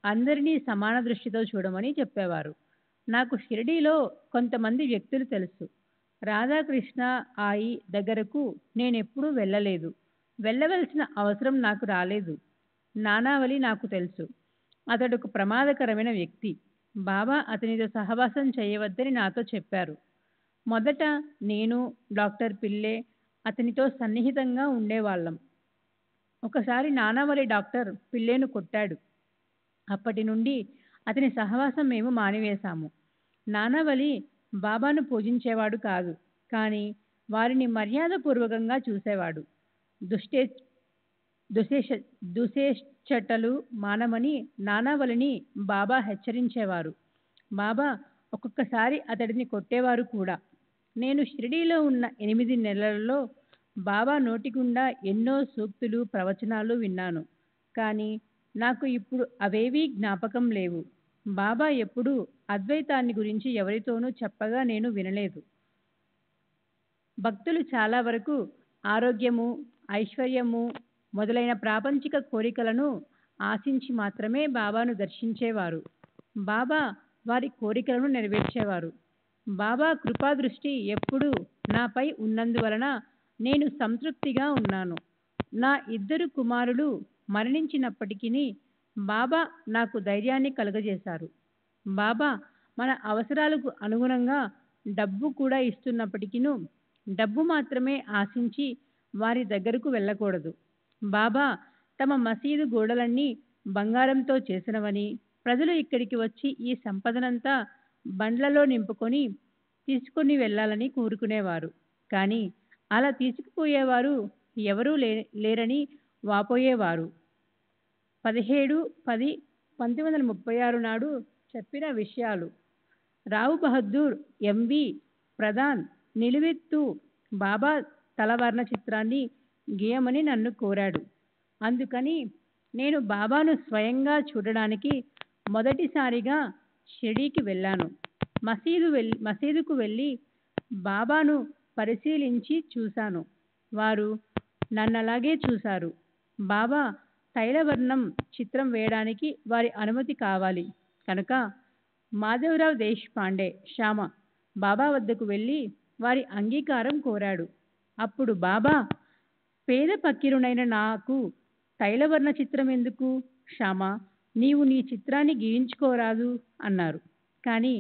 అందరినీ సమాన దృష్టితో చూడమని చెప్పేవారు. నాకు షిరిడీలో కొంతమంది వ్యక్తులు తెలుసు. రాధాకృష్ణ ఆయి దగ్గరకు నేనెప్పుడూ వెళ్ళలేదు. వెళ్ళవలసిన అవసరం నాకు రాలేదు. నానావళి నాకు తెలుసు. అతడు ఒక ప్రమాదకరమైన వ్యక్తి. బాబా అతనితో సహవాసం చేయవద్దని నాతో చెప్పారు. మొదట నేను, డాక్టర్ పిల్లే అతనితో సన్నిహితంగా ఉండేవాళ్ళం. ఒకసారి నానావళి డాక్టర్ పిల్లేను కొట్టాడు. అప్పటి నుండి అతని సహవాసం మేము మానివేశాము. నానావళి బాబాను పూజించేవాడు కాదు, కానీ వారిని మర్యాదపూర్వకంగా చూసేవాడు. దుశ్చేష్టలు మానమని నానావళిని బాబా హెచ్చరించేవారు. బాబా ఒక్కొక్కసారి అతడిని కొట్టేవారు కూడా. నేను షిరిడీలో ఉన్న 8 నెలలలో బాబా నోటి గుండా ఎన్నో సూక్తులు, ప్రవచనాలు విన్నాను. కానీ నాకు ఇప్పుడు అవేవీ జ్ఞాపకం లేవు. బాబా ఎప్పుడూ అద్వైతాన్ని గురించి ఎవరితోనూ చెప్పగా నేను వినలేదు. భక్తులు చాలా వరకు ఆరోగ్యము, ఐశ్వర్యము మొదలైన ప్రాపంచిక కోరికలను ఆశించి మాత్రమే బాబాను దర్శించేవారు. బాబా వారి కోరికలను నెరవేర్చేవారు. బాబా కృపాదృష్టి ఎప్పుడూ నాపై ఉన్నందువలన నేను సంతృప్తిగా ఉన్నాను. నా 2 కుమారులు మరణించినప్పటికీ బాబా నాకు ధైర్యాన్ని కలుగజేశారు. బాబా మన అవసరాలకు అనుగుణంగా డబ్బు కూడా ఇస్తున్నప్పటికీ డబ్బు మాత్రమే ఆశించి వారి దగ్గరకు వెళ్ళకూడదు. బాబా తమ మసీదు గోడలన్నీ బంగారంతో చేసినవని, ప్రజలు ఇక్కడికి వచ్చి ఈ సంపదనంతా బండ్లలో నింపుకొని తీసుకొని వెళ్ళాలని కోరుకునేవారు. కానీ అలా తీసుకుపోయేవారు ఎవరూ లేరని వాపోయేవారు. 17/10/1936 నాడు చెప్పిన విషయాలు. రావు బహదూర్ ఎంవి ప్రధాన్ నిలువెత్తు బాబా తలవర్ణ చిత్రాన్ని గీయమని నన్ను కోరాడు. అందుకని నేను బాబాను స్వయంగా చూడడానికి మొదటిసారిగా షిరిడీకి వెళ్ళాను. మసీదుకు వెళ్ళి బాబాను పరిశీలించి చూశాను. వారు నన్నలాగే చూశారు. బాబా తైలవర్ణం చిత్రం వేయడానికి వారి అనుమతి కావాలి కనుక మాధవరావు దేశపాండే శ్యామ బాబా వద్దకు వెళ్ళి వారి అంగీకారం కోరాడు. అప్పుడు బాబా, పేద ఫకీరునైన నాకు తైలవర్ణ చిత్రం ఎందుకు శ్యామ, నీవు నీ చిత్రాన్ని గీయించుకోరాదు అన్నారు. కానీ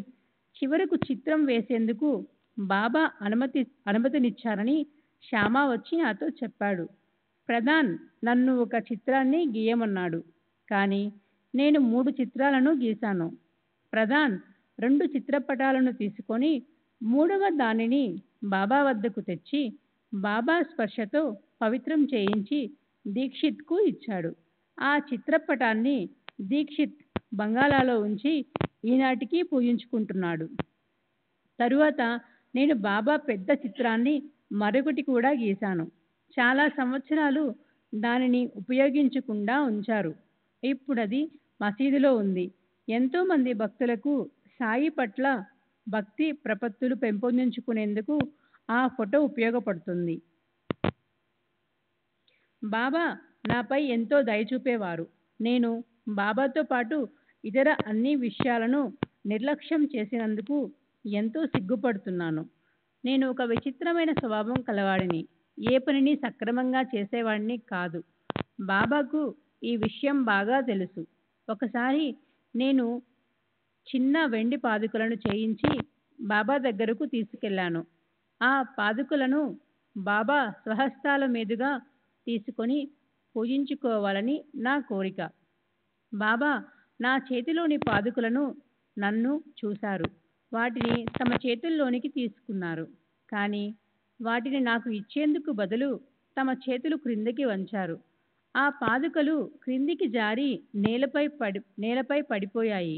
చివరకు చిత్రం వేసేందుకు బాబా అనుమతినిచ్చారని శ్యామ వచ్చి నాతో చెప్పాడు. ప్రధాన్ నన్ను ఒక చిత్రాన్ని గీయమన్నాడు. కానీ నేను 3 చిత్రాలను గీశాను. ప్రధాన్ 2 చిత్రపటాలను తీసుకొని 3వ దానిని బాబా వద్దకు తెచ్చి బాబా స్పర్శతో పవిత్రం చేయించి దీక్షిత్కు ఇచ్చాడు. ఆ చిత్రపటాన్ని దీక్షిత్ బంగాళాలో ఉంచి ఈనాటికి పూజించుకుంటున్నాడు. తరువాత నేను బాబా పెద్ద చిత్రాన్ని మరొకటి కూడా గీశాను. చాలా సంవత్సరాలు దానిని ఉపయోగించకుండా ఉంచారు. ఇప్పుడది మసీదులో ఉంది. ఎంతోమంది భక్తులకు సాయి పట్ల భక్తి ప్రపత్తులు పెంపొందించుకునేందుకు ఆ ఫోటో ఉపయోగపడుతుంది. బాబా నాపై ఎంతో దయ చూపేవారు. నేను బాబాతో పాటు ఇతర అన్ని విషయాలను నిర్లక్ష్యం చేసినందుకు ఎంతో సిగ్గుపడుతున్నాను. నేను ఒక విచిత్రమైన స్వభావం కలవాడిని. ఏ పనిని సక్రమంగా చేసేవాడిని కాదు. బాబాకు ఈ విషయం బాగా తెలుసు. ఒకసారి నేను చిన్న వెండి పాదుకలను చేయించి బాబా దగ్గరకు తీసుకెళ్లాను. ఆ పాదుకలను బాబా స్వహస్తాల మీదుగా తీసుకొని పూజించుకోవాలని నా కోరిక. బాబా నా చేతిలోని పాదుకలను నన్ను చూశారు. వాటిని తమ చేతుల్లోనికి తీసుకున్నారు. కానీ వాటిని నాకు ఇచ్చేందుకు బదులు తమ చేతులు క్రిందికి వంచారు. ఆ పాదుకలు క్రిందికి జారి నేలపై పడిపోయాయి.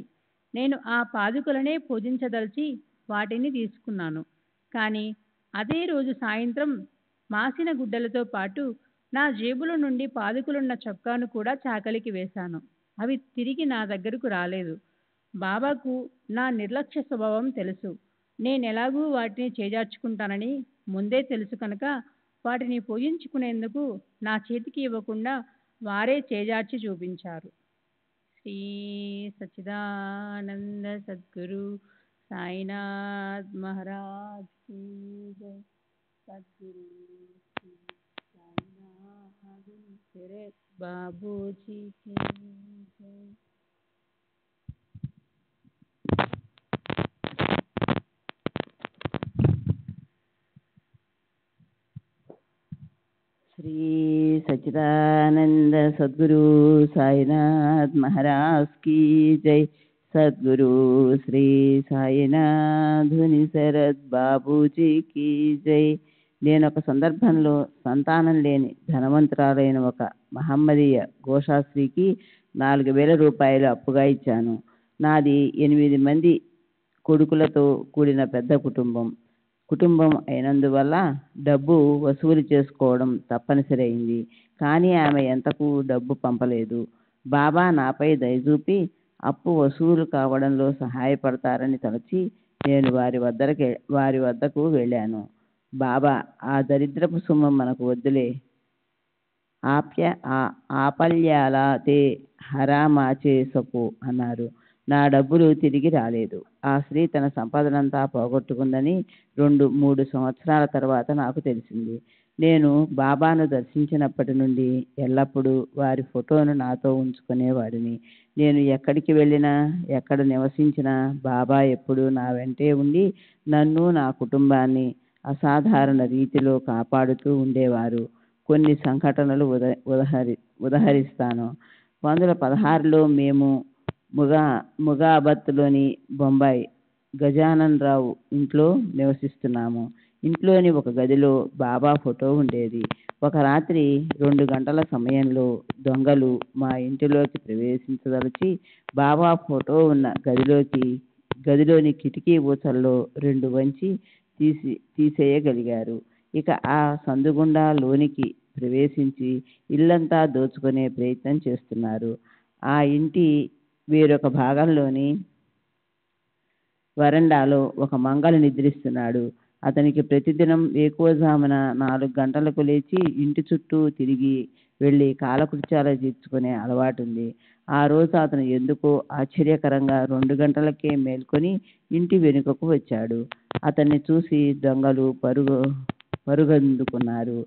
నేను ఆ పాదుకలనే పూజించదలిచి వాటిని తీసుకున్నాను. కానీ అదే రోజు సాయంత్రం మాసిన గుడ్డలతో పాటు నా జేబులో నుండి పాదుకలున్న చొక్కాను కూడా చాకలికి వేశాను. అవి తిరిగి నా దగ్గరకు రాలేదు. బాబాకు నా నిర్లక్ష్య స్వభావం తెలుసు. నేనెలాగూ వాటిని చేజార్చుకుంటానని ముందే తెలుసు కనుక వాటిని పూజించుకునేందుకు నా చేతికి ఇవ్వకుండా వారే చేజార్చి చూపించారు. శ్రీ సచ్చిదానంద సద్గురు సాయినాథ్ మహారాజ్ కీ జై. సద్గురు శ్రీ సాయినాథ్ శరత్ బాబూజీ కీ జై. శ్రీ సచ్చిదానంద సద్గురు సాయినాథ్ మహారాజ్ కీ జై. సద్గురు శ్రీ సాయినాథుని శరత్ బాబూజీ కీ జై. నేను ఒక సందర్భంలో సంతానం లేని ధనవంతురాలైన ఒక మహమ్మదీయ గోశాస్త్రికి 4,000 రూపాయలు అప్పుగా ఇచ్చాను. నాది 8 మంది కొడుకులతో కూడిన పెద్ద కుటుంబం అయినందువల్ల డబ్బు వసూలు చేసుకోవడం తప్పనిసరి అయింది. కానీ ఆమె ఎంతకు డబ్బు పంపలేదు. బాబా నాపై దయచూపి అప్పు వసూలు కావడంలో సహాయపడతారని తలచి నేను వారి వద్దకు వెళ్ళాను. బాబా, ఆ దరిద్రపు సొమ్ము మనకు వద్దులే, ఆపల్యాల తే హరామాచే సపు అన్నారు. నా డబ్బులు తిరిగి రాలేదు. ఆ స్త్రీ తన సంపదనంతా పోగొట్టుకుందని 2-3 సంవత్సరాల తర్వాత నాకు తెలిసింది. నేను బాబాను దర్శించినప్పటి నుండి ఎల్లప్పుడూ వారి ఫోటోను నాతో ఉంచుకునేవాడిని. నేను ఎక్కడికి వెళ్ళినా, ఎక్కడ నివసించినా బాబా ఎప్పుడూ నా వెంటే ఉండి నన్ను, నా కుటుంబాన్ని అసాధారణ రీతిలో కాపాడుతూ ఉండేవారు. కొన్ని సంఘటనలు ఉదహరిస్తాను. 1916లో మేము ముగాబత్లోని బొంబాయి గజానన్ రావు ఇంట్లో నివసిస్తున్నాము. ఇంట్లోని ఒక గదిలో బాబా ఫోటో ఉండేది. ఒక రాత్రి 2 గంటల సమయంలో దొంగలు మా ఇంటిలోకి ప్రవేశించదలిచి బాబా ఫోటో ఉన్న గదిలోని కిటికీ ఊచల్లో 2 వంచి తీసేయగలిగారు. ఇక ఆ సందుగుండా లోనికి ప్రవేశించి ఇల్లంతా దోచుకునే ప్రయత్నం చేస్తున్నారు. ఆ ఇంటి వేరొక భాగంలోని వరండాలో ఒక మంగళ నిద్రిస్తున్నాడు. అతనికి ప్రతిదినం వేకువజామున 4 గంటలకు లేచి ఇంటి చుట్టూ తిరిగి వెళ్ళి కాలకృత్యాలు తీర్చుకునే అలవాటుంది. ఆ రోజు అతను ఎందుకో ఆశ్చర్యకరంగా 2 గంటలకే మేల్కొని ఇంటి వెనుకకు వచ్చాడు. అతన్ని చూసి దొంగలు పరుగందుకున్నారు.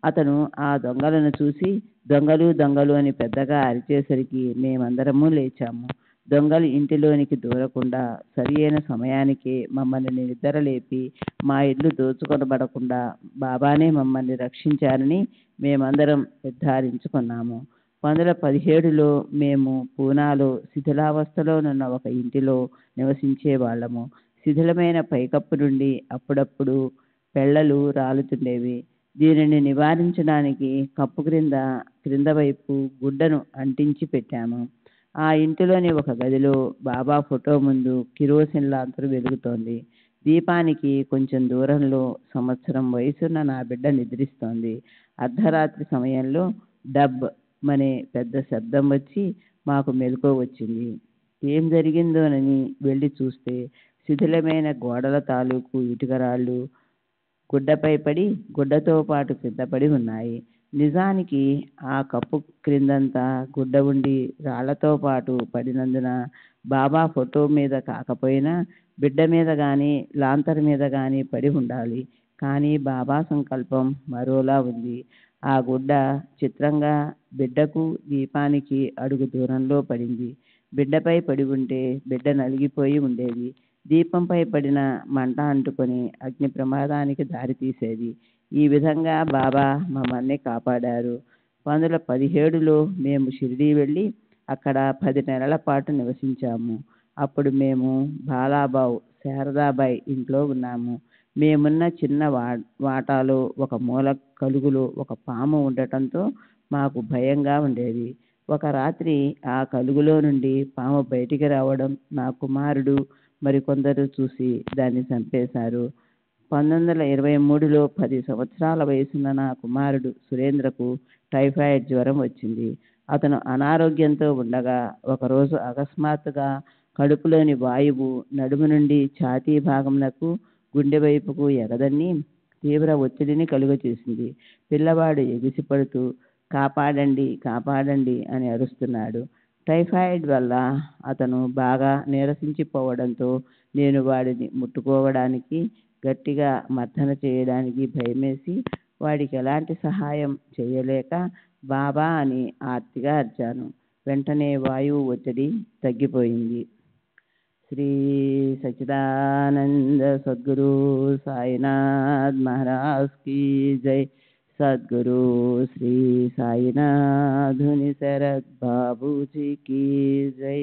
అతను ఆ దొంగలను చూసి దొంగలు దొంగలు అని పెద్దగా అరిచేసరికి మేమందరము లేచాము. దొంగలు ఇంటిలోనికి దూరకుండా సరి అయిన సమయానికి మమ్మల్ని నిద్రలేపి మా ఇల్లు దోచుకొనబడకుండా బాబానే మమ్మల్ని రక్షించారని మేమందరం నిర్ధారించుకున్నాము. 1917లో మేము పూనాలో శిథిలావస్థలోనున్న ఒక ఇంటిలో నివసించే వాళ్ళము. శిథిలమైన పైకప్పు నుండి అప్పుడప్పుడు పెళ్ళలు రాలుతుండేవి. దీనిని నివారించడానికి కప్పు క్రింద వైపు గుడ్డను అంటించి పెట్టాము. ఆ ఇంటిలోని ఒక గదిలో బాబా ఫోటో ముందు కిరోసిన్ లాంతరు వెలుగుతోంది. దీపానికి కొంచెం దూరంలో సంవత్సరం వయసున్న నా బిడ్డ నిద్రిస్తోంది. అర్ధరాత్రి సమయంలో డబ్ అనే పెద్ద శబ్దం వచ్చి మాకు మెలకువ వచ్చింది. ఏం జరిగిందోనని వెళ్ళి చూస్తే శిథిలమైన గోడల తాలూకు ఇటుకరాళ్ళు గుడ్డపై పడి గుడ్డతో పాటు కింద పడి ఉన్నాయి. నిజానికి ఆ కప్పు క్రిందంతా గుడ్డ ఉండి రాళ్లతో పాటు పడినందున బాబా ఫోటో మీద కాకపోయినా బిడ్డ మీద కానీ లాంతర్ మీద కానీ పడి ఉండాలి. కానీ బాబా సంకల్పం మరోలా ఉంది. ఆ గుడ్డ చిత్రంగా బిడ్డకు దీపానికి అడుగు దూరంలో పడింది. బిడ్డపై పడి ఉంటే బిడ్డ నలిగిపోయి ఉండేది. దీపంపై పడిన మంట అంటుకొని అగ్ని ప్రమాదానికి దారితీసేది. ఈ విధంగా బాబా మమ్మల్ని కాపాడారు. 1917లో మేము షిరిడీ వెళ్ళి అక్కడ 10 నెలల పాటు నివసించాము. అప్పుడు మేము బాలాబావ్ శారదాబాయి ఇంట్లో ఉన్నాము. మేమున్న చిన్న వాటాలో ఒక మూల కలుగులో ఒక పాము ఉండటంతో మాకు భయంగా ఉండేది. ఒక రాత్రి ఆ కలుగులో నుండి పాము బయటికి రావడం నా కుమారుడు మరికొందరు చూసి దాన్ని చంపేశారు. 1923లో 10 సంవత్సరాల వయసున్న నా కుమారుడు సురేంద్రకు టైఫాయిడ్ జ్వరం వచ్చింది. అతను అనారోగ్యంతో ఉండగా ఒకరోజు అకస్మాత్తుగా కడుపులోని వాయువు నడుము నుండి ఛాతీ భాగమునకు గుండె వైపుకు ఎగదన్ని తీవ్ర ఒత్తిడిని కలుగచేసింది. పిల్లవాడు ఎగిసిపడుతూ కాపాడండి కాపాడండి అని అరుస్తున్నాడు. టైఫాయిడ్ వల్ల అతను బాగా నీరసించిపోవడంతో నేను వాడిని ముట్టుకోవడానికి గట్టిగా మర్దన చేయడానికి భయమేసి వాడికి ఎలాంటి సహాయం చేయలేక బాబా అని ఆర్తిగా అరిచాను. వెంటనే వాయువు ఒత్తిడి తగ్గిపోయింది. శ్రీ సచ్చిదానంద సద్గురు సాయినాథ్ మహారాజ్ కీ జై. సద్గురు శ్రీ సాయినాథుని శరత్ బాబూజీ కీ జై.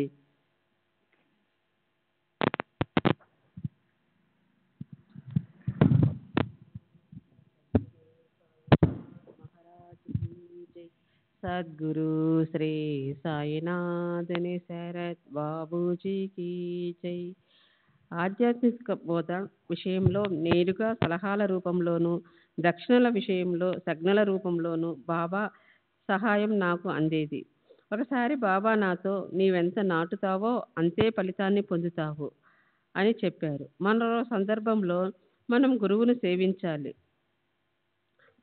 సద్గురు శ్రీ సాయినాథుని శరత్ బాబూజీకి జై. ఆధ్యాత్మిక బోధ విషయంలో నేరుగా సలహాల రూపంలోనూ దక్షిణల విషయంలో సంజ్ఞల రూపంలోనూ బాబా సహాయం నాకు అందేది. ఒకసారి బాబా నాతో నీవెంత నాటుతావో అంతే ఫలితాన్ని పొందుతావు అని చెప్పారు. మరో సందర్భంలో మనం గురువును సేవించాలి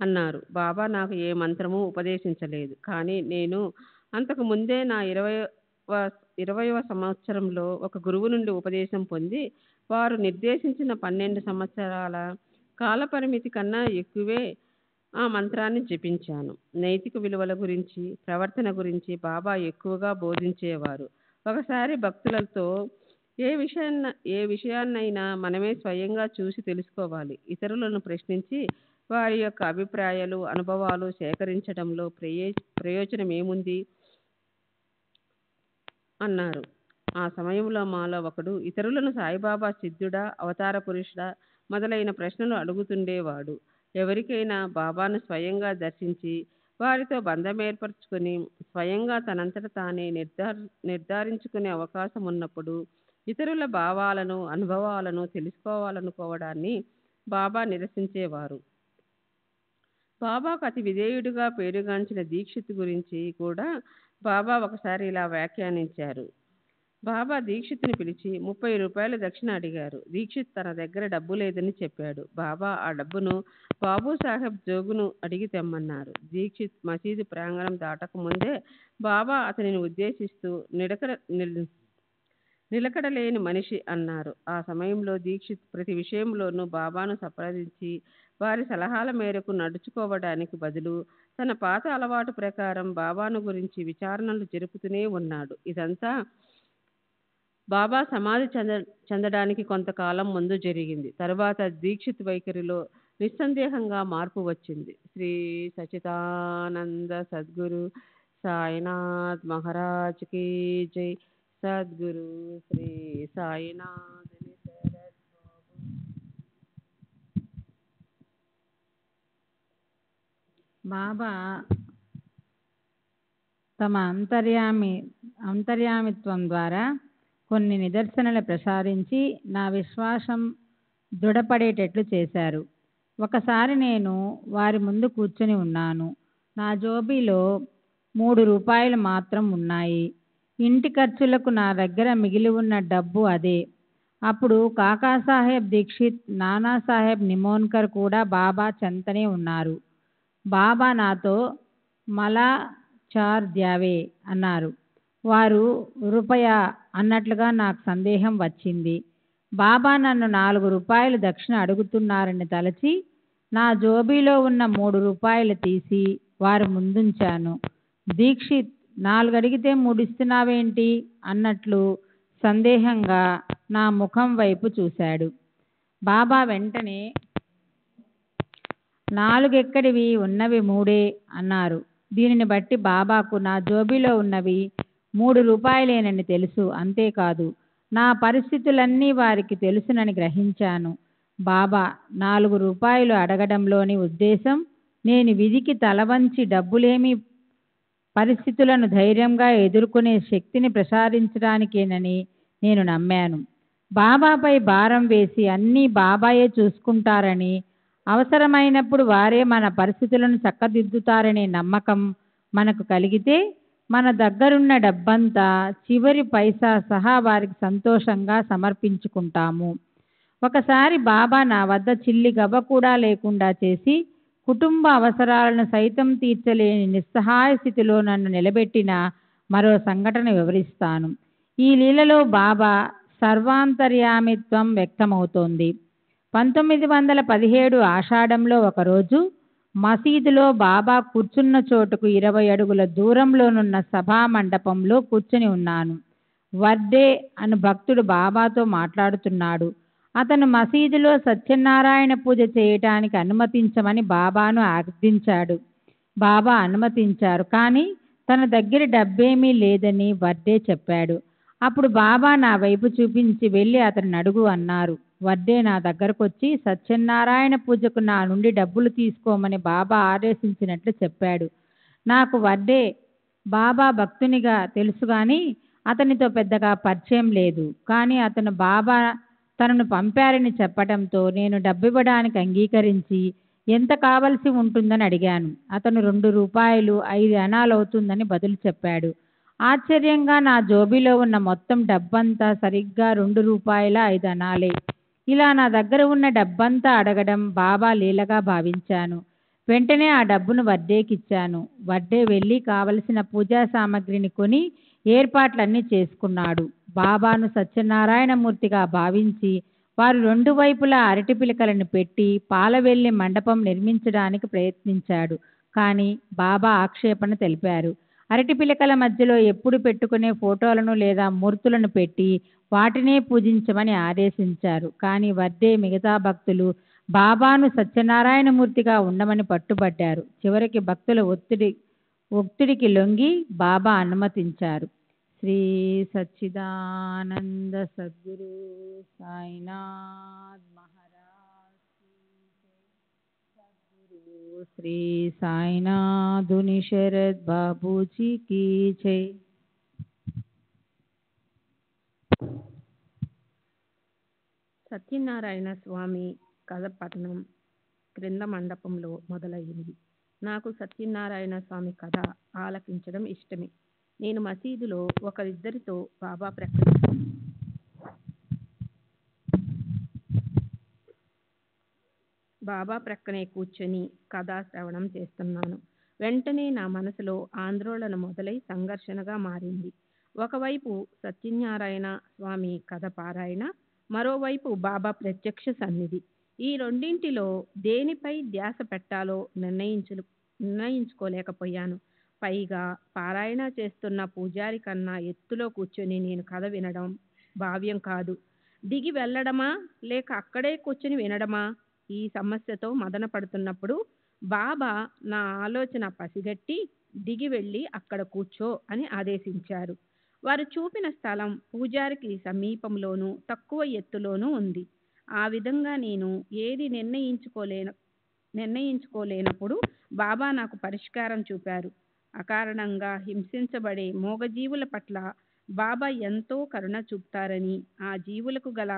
అన్నారు. బాబా నాకు ఏ మంత్రము ఉపదేశించలేదు. కానీ నేను అంతకు ముందే నా 20వ సంవత్సరంలో ఒక గురువు నుండి ఉపదేశం పొంది వారు నిర్దేశించిన 12 సంవత్సరాల కాలపరిమితి కన్నా ఎక్కువే ఆ మంత్రాన్ని జపించాను. నైతిక విలువల గురించి ప్రవర్తన గురించి బాబా ఎక్కువగా బోధించేవారు. ఒకసారి భక్తులతో ఏ విషయాన్నైనా మనమే స్వయంగా చూసి తెలుసుకోవాలి. ఇతరులను ప్రశ్నించి వారి యొక్క అభిప్రాయాలు అనుభవాలు సేకరించడంలో ప్రయోజనం ఏముంది అన్నారు. ఆ సమయంలో మాలో ఒకడు ఇతరులను సాయిబాబా సిద్ధుడా అవతార పురుషుడా మొదలైన ప్రశ్నలు అడుగుతుండేవాడు. ఎవరికైనా బాబాను స్వయంగా దర్శించి వారితో బంధం ఏర్పరచుకొని స్వయంగా తనంతట తానే నిర్ధారించుకునే అవకాశం ఉన్నప్పుడు ఇతరుల భావాలను అనుభవాలను తెలుసుకోవాలనుకోవడాన్ని బాబా నిరసించేవారు. బాబాకు అతి విధేయుడిగా పేరుగాంచిన దీక్షిత్ గురించి కూడా బాబా ఒకసారి ఇలా వ్యాఖ్యానించారు. బాబా దీక్షిత్ని పిలిచి 30 రూపాయలు దక్షిణ అడిగారు. దీక్షిత్ తన దగ్గర డబ్బు లేదని చెప్పాడు. బాబా ఆ డబ్బును బాబు సాహెబ్ జోగును అడిగి తెమ్మన్నారు. దీక్షిత్ మసీదు ప్రాంగణం దాటకముందే బాబా అతనిని ఉద్దేశిస్తూ నిలకడలేని మనిషి అన్నారు. ఆ సమయంలో దీక్షిత్ ప్రతి విషయంలోనూ బాబాను సంప్రదించి వారి సలహాల మేరకు నడుచుకోవడానికి బదులు తన పాత అలవాటు ప్రకారం బాబాను గురించి విచారణలు జరుపుతూనే ఉన్నాడు. ఇదంతా బాబా సమాధి చెందడానికి కొంతకాలం ముందు జరిగింది. తరువాత దీక్షిత్ వైఖరిలో నిస్సందేహంగా మార్పు వచ్చింది. శ్రీ సచిదానంద సద్గురు సాయినాథ్ మహారాజ్ కి జై. సద్గురు శ్రీ సాయినాథ్ శరత్ బాబు. బాబా తమ అంతర్యామిత్వం ద్వారా కొన్ని నిదర్శనలు ప్రసారించి నా విశ్వాసం దృఢపడేటట్లు చేశారు. ఒకసారి నేను వారి ముందు కూర్చొని ఉన్నాను. నా జోబీలో 3 రూపాయలు మాత్రం ఉన్నాయి. ఇంటి ఖర్చులకు నా దగ్గర మిగిలి ఉన్న డబ్బు అదే. అప్పుడు కాకాసాహెబ్ దీక్షిత్, నానాసాహెబ్ నిమోన్కర్ కూడా బాబా చెంతనే ఉన్నారు. బాబా నాతో మలా 4 ద్యావే అన్నారు. వారు రూపాయ అన్నట్లుగా నాకు సందేహం వచ్చింది. బాబా నన్ను 4 రూపాయలు దక్షిణ అడుగుతున్నారని తలచి నా జోబీలో ఉన్న 3 రూపాయలు తీసి వారి ముందుంచాను. దీక్షిత్ 4 అడిగితే 3 ఇస్తున్నావేంటి అన్నట్లు సందేహంగా నా ముఖం వైపు చూశాడు. బాబా వెంటనే 4 ఎక్కడివి, ఉన్నవి 3 అన్నారు. దీనిని బట్టి బాబాకు నా జోబీలో ఉన్నవి 3 రూపాయలేనని తెలుసు. అంతేకాదు నా పరిస్థితులన్నీ వారికి తెలుసునని గ్రహించాను. బాబా 4 రూపాయలు అడగడంలోని ఉద్దేశం నేను విధికి తలవంచి డబ్బులేమి పరిస్థితులను ధైర్యంగా ఎదుర్కొనే శక్తిని ప్రసాదించడానికేనని నేను నమ్మాను. బాబాపై భారం వేసి అన్నీ బాబాయే చూసుకుంటారని, అవసరమైనప్పుడు వారే మన పరిస్థితులను చక్కదిద్దుతారనే నమ్మకం మనకు కలిగితే మన దగ్గరున్న డబ్బంతా చివరి పైసా సహా వారికి సంతోషంగా సమర్పించుకుంటాము. ఒకసారి బాబా నా వద్ద చిల్లి గవ్వ కూడా లేకుండా చేసి కుటుంబ అవసరాలను సైతం తీర్చలేని నిస్సహాయ స్థితిలో నన్ను నిలబెట్టిన మరో సంఘటన వివరిస్తాను. ఈ లీలలో బాబా సర్వాంతర్యామిత్వం వ్యక్తమవుతోంది. 1917 ఆషాఢంలో ఒకరోజు మసీదులో బాబా కూర్చున్న చోటుకు 20 అడుగుల దూరంలోనున్న సభా మండపంలో కూర్చుని ఉన్నాను. వర్డే అను భక్తుడు బాబాతో మాట్లాడుతున్నాడు. అతను మసీదులో సత్యనారాయణ పూజ చేయటానికి అనుమతించమని బాబాను అర్థించాడు. బాబా అనుమతించారు. కానీ తన దగ్గర డబ్బేమీ లేదని వర్డే చెప్పాడు. అప్పుడు బాబా నా వైపు చూపించి వెళ్ళి అతన్ని అడుగు అన్నారు. వర్డే నా దగ్గరకు వచ్చి సత్యనారాయణ పూజకు నా నుండి డబ్బులు తీసుకోమని బాబా ఆదేశించినట్లు చెప్పాడు. నాకు వర్డే బాబా భక్తునిగా తెలుసు కానీ అతనితో పెద్దగా పరిచయం లేదు. కానీ అతను బాబా తనను పంపారని చెప్పడంతో నేను డబ్బివ్వడానికి అంగీకరించి ఎంత కావలసి ఉంటుందని అడిగాను. అతను 2 రూపాయలు 5 అణాలు అవుతుందని బదులు చెప్పాడు. ఆశ్చర్యంగా నా జోబీలో ఉన్న మొత్తం డబ్బంతా సరిగ్గా 2 రూపాయల 5 అణాలే. ఇలా నా దగ్గర ఉన్న డబ్బంతా అడగడం బాబా లీలగా భావించాను. వెంటనే ఆ డబ్బును వర్డేకిచ్చాను. వర్డే వెళ్ళి కావలసిన పూజా సామగ్రిని కొని ఏర్పాట్లన్నీ చేసుకున్నాడు. బాబాను సత్యనారాయణమూర్తిగా భావించి వారు 2 వైపులా అరటి పిలకలను పెట్టి పాలవెల్లి మండపం నిర్మించడానికి ప్రయత్నించాడు. కానీ బాబా ఆక్షేపణ తెలిపారు. అరటి పిలకల మధ్యలో ఎప్పుడు పెట్టుకునే ఫోటోలను లేదా మూర్తులను పెట్టి వాటినే పూజించమని ఆదేశించారు. కానీ వర్డే మిగతా భక్తులు బాబాను సత్యనారాయణమూర్తిగా ఉండమని పట్టుబట్టారు. చివరికి భక్తుల ఒత్తిడికి లొంగి బాబా అనుమతించారు. శ్రీ సచ్చిదానంద సద్గురు సాయినాథ్ మహారాజ్ సద్గురు శ్రీ సాయినాథుని శరత్ బాబూజీ కీ జై. సత్యనారాయణ స్వామి కథ పఠనం క్రింద మండపంలో మొదలయ్యింది. నాకు సత్యనారాయణ స్వామి కథ ఆలకించడం ఇష్టమే. నేను మసీదులో ఒకరిద్దరితో బాబా ప్రక్కనే కూర్చొని కథా శ్రవణం చేస్తున్నాను. వెంటనే నా మనసులో ఆందోళన మొదలై సంఘర్షణగా మారింది. ఒకవైపు సత్యనారాయణ స్వామి కథ పారాయణ, మరోవైపు బాబా ప్రత్యక్ష సన్నిధి. ఈ రెండింటిలో దేనిపై ధ్యాస పెట్టాలో నిర్ణయించుకోలేకపోయాను. పైగా పారాయణ చేస్తున్న పూజారి కన్నా ఎత్తులో కూర్చొని నేను కథ వినడం భావ్యం కాదు. దిగి వెళ్ళడమా లేక అక్కడే కూర్చుని వినడమా? ఈ సమస్యతో మదన పడుతున్నప్పుడు బాబా నా ఆలోచన పసిగట్టి దిగి వెళ్ళి అక్కడ కూర్చో అని ఆదేశించారు. వారు చూపిన స్థలం పూజారికి సమీపంలోనూ తక్కువ ఎత్తులోనూ ఉంది. ఆ విధంగా నేను ఏది నిర్ణయించుకోలేనప్పుడు బాబా నాకు పరిష్కారం చూపారు. అకారణంగా హింసించబడే మూగజీవుల పట్ల బాబా ఎంతో కరుణ చూపుతారని, ఆ జీవులకు గల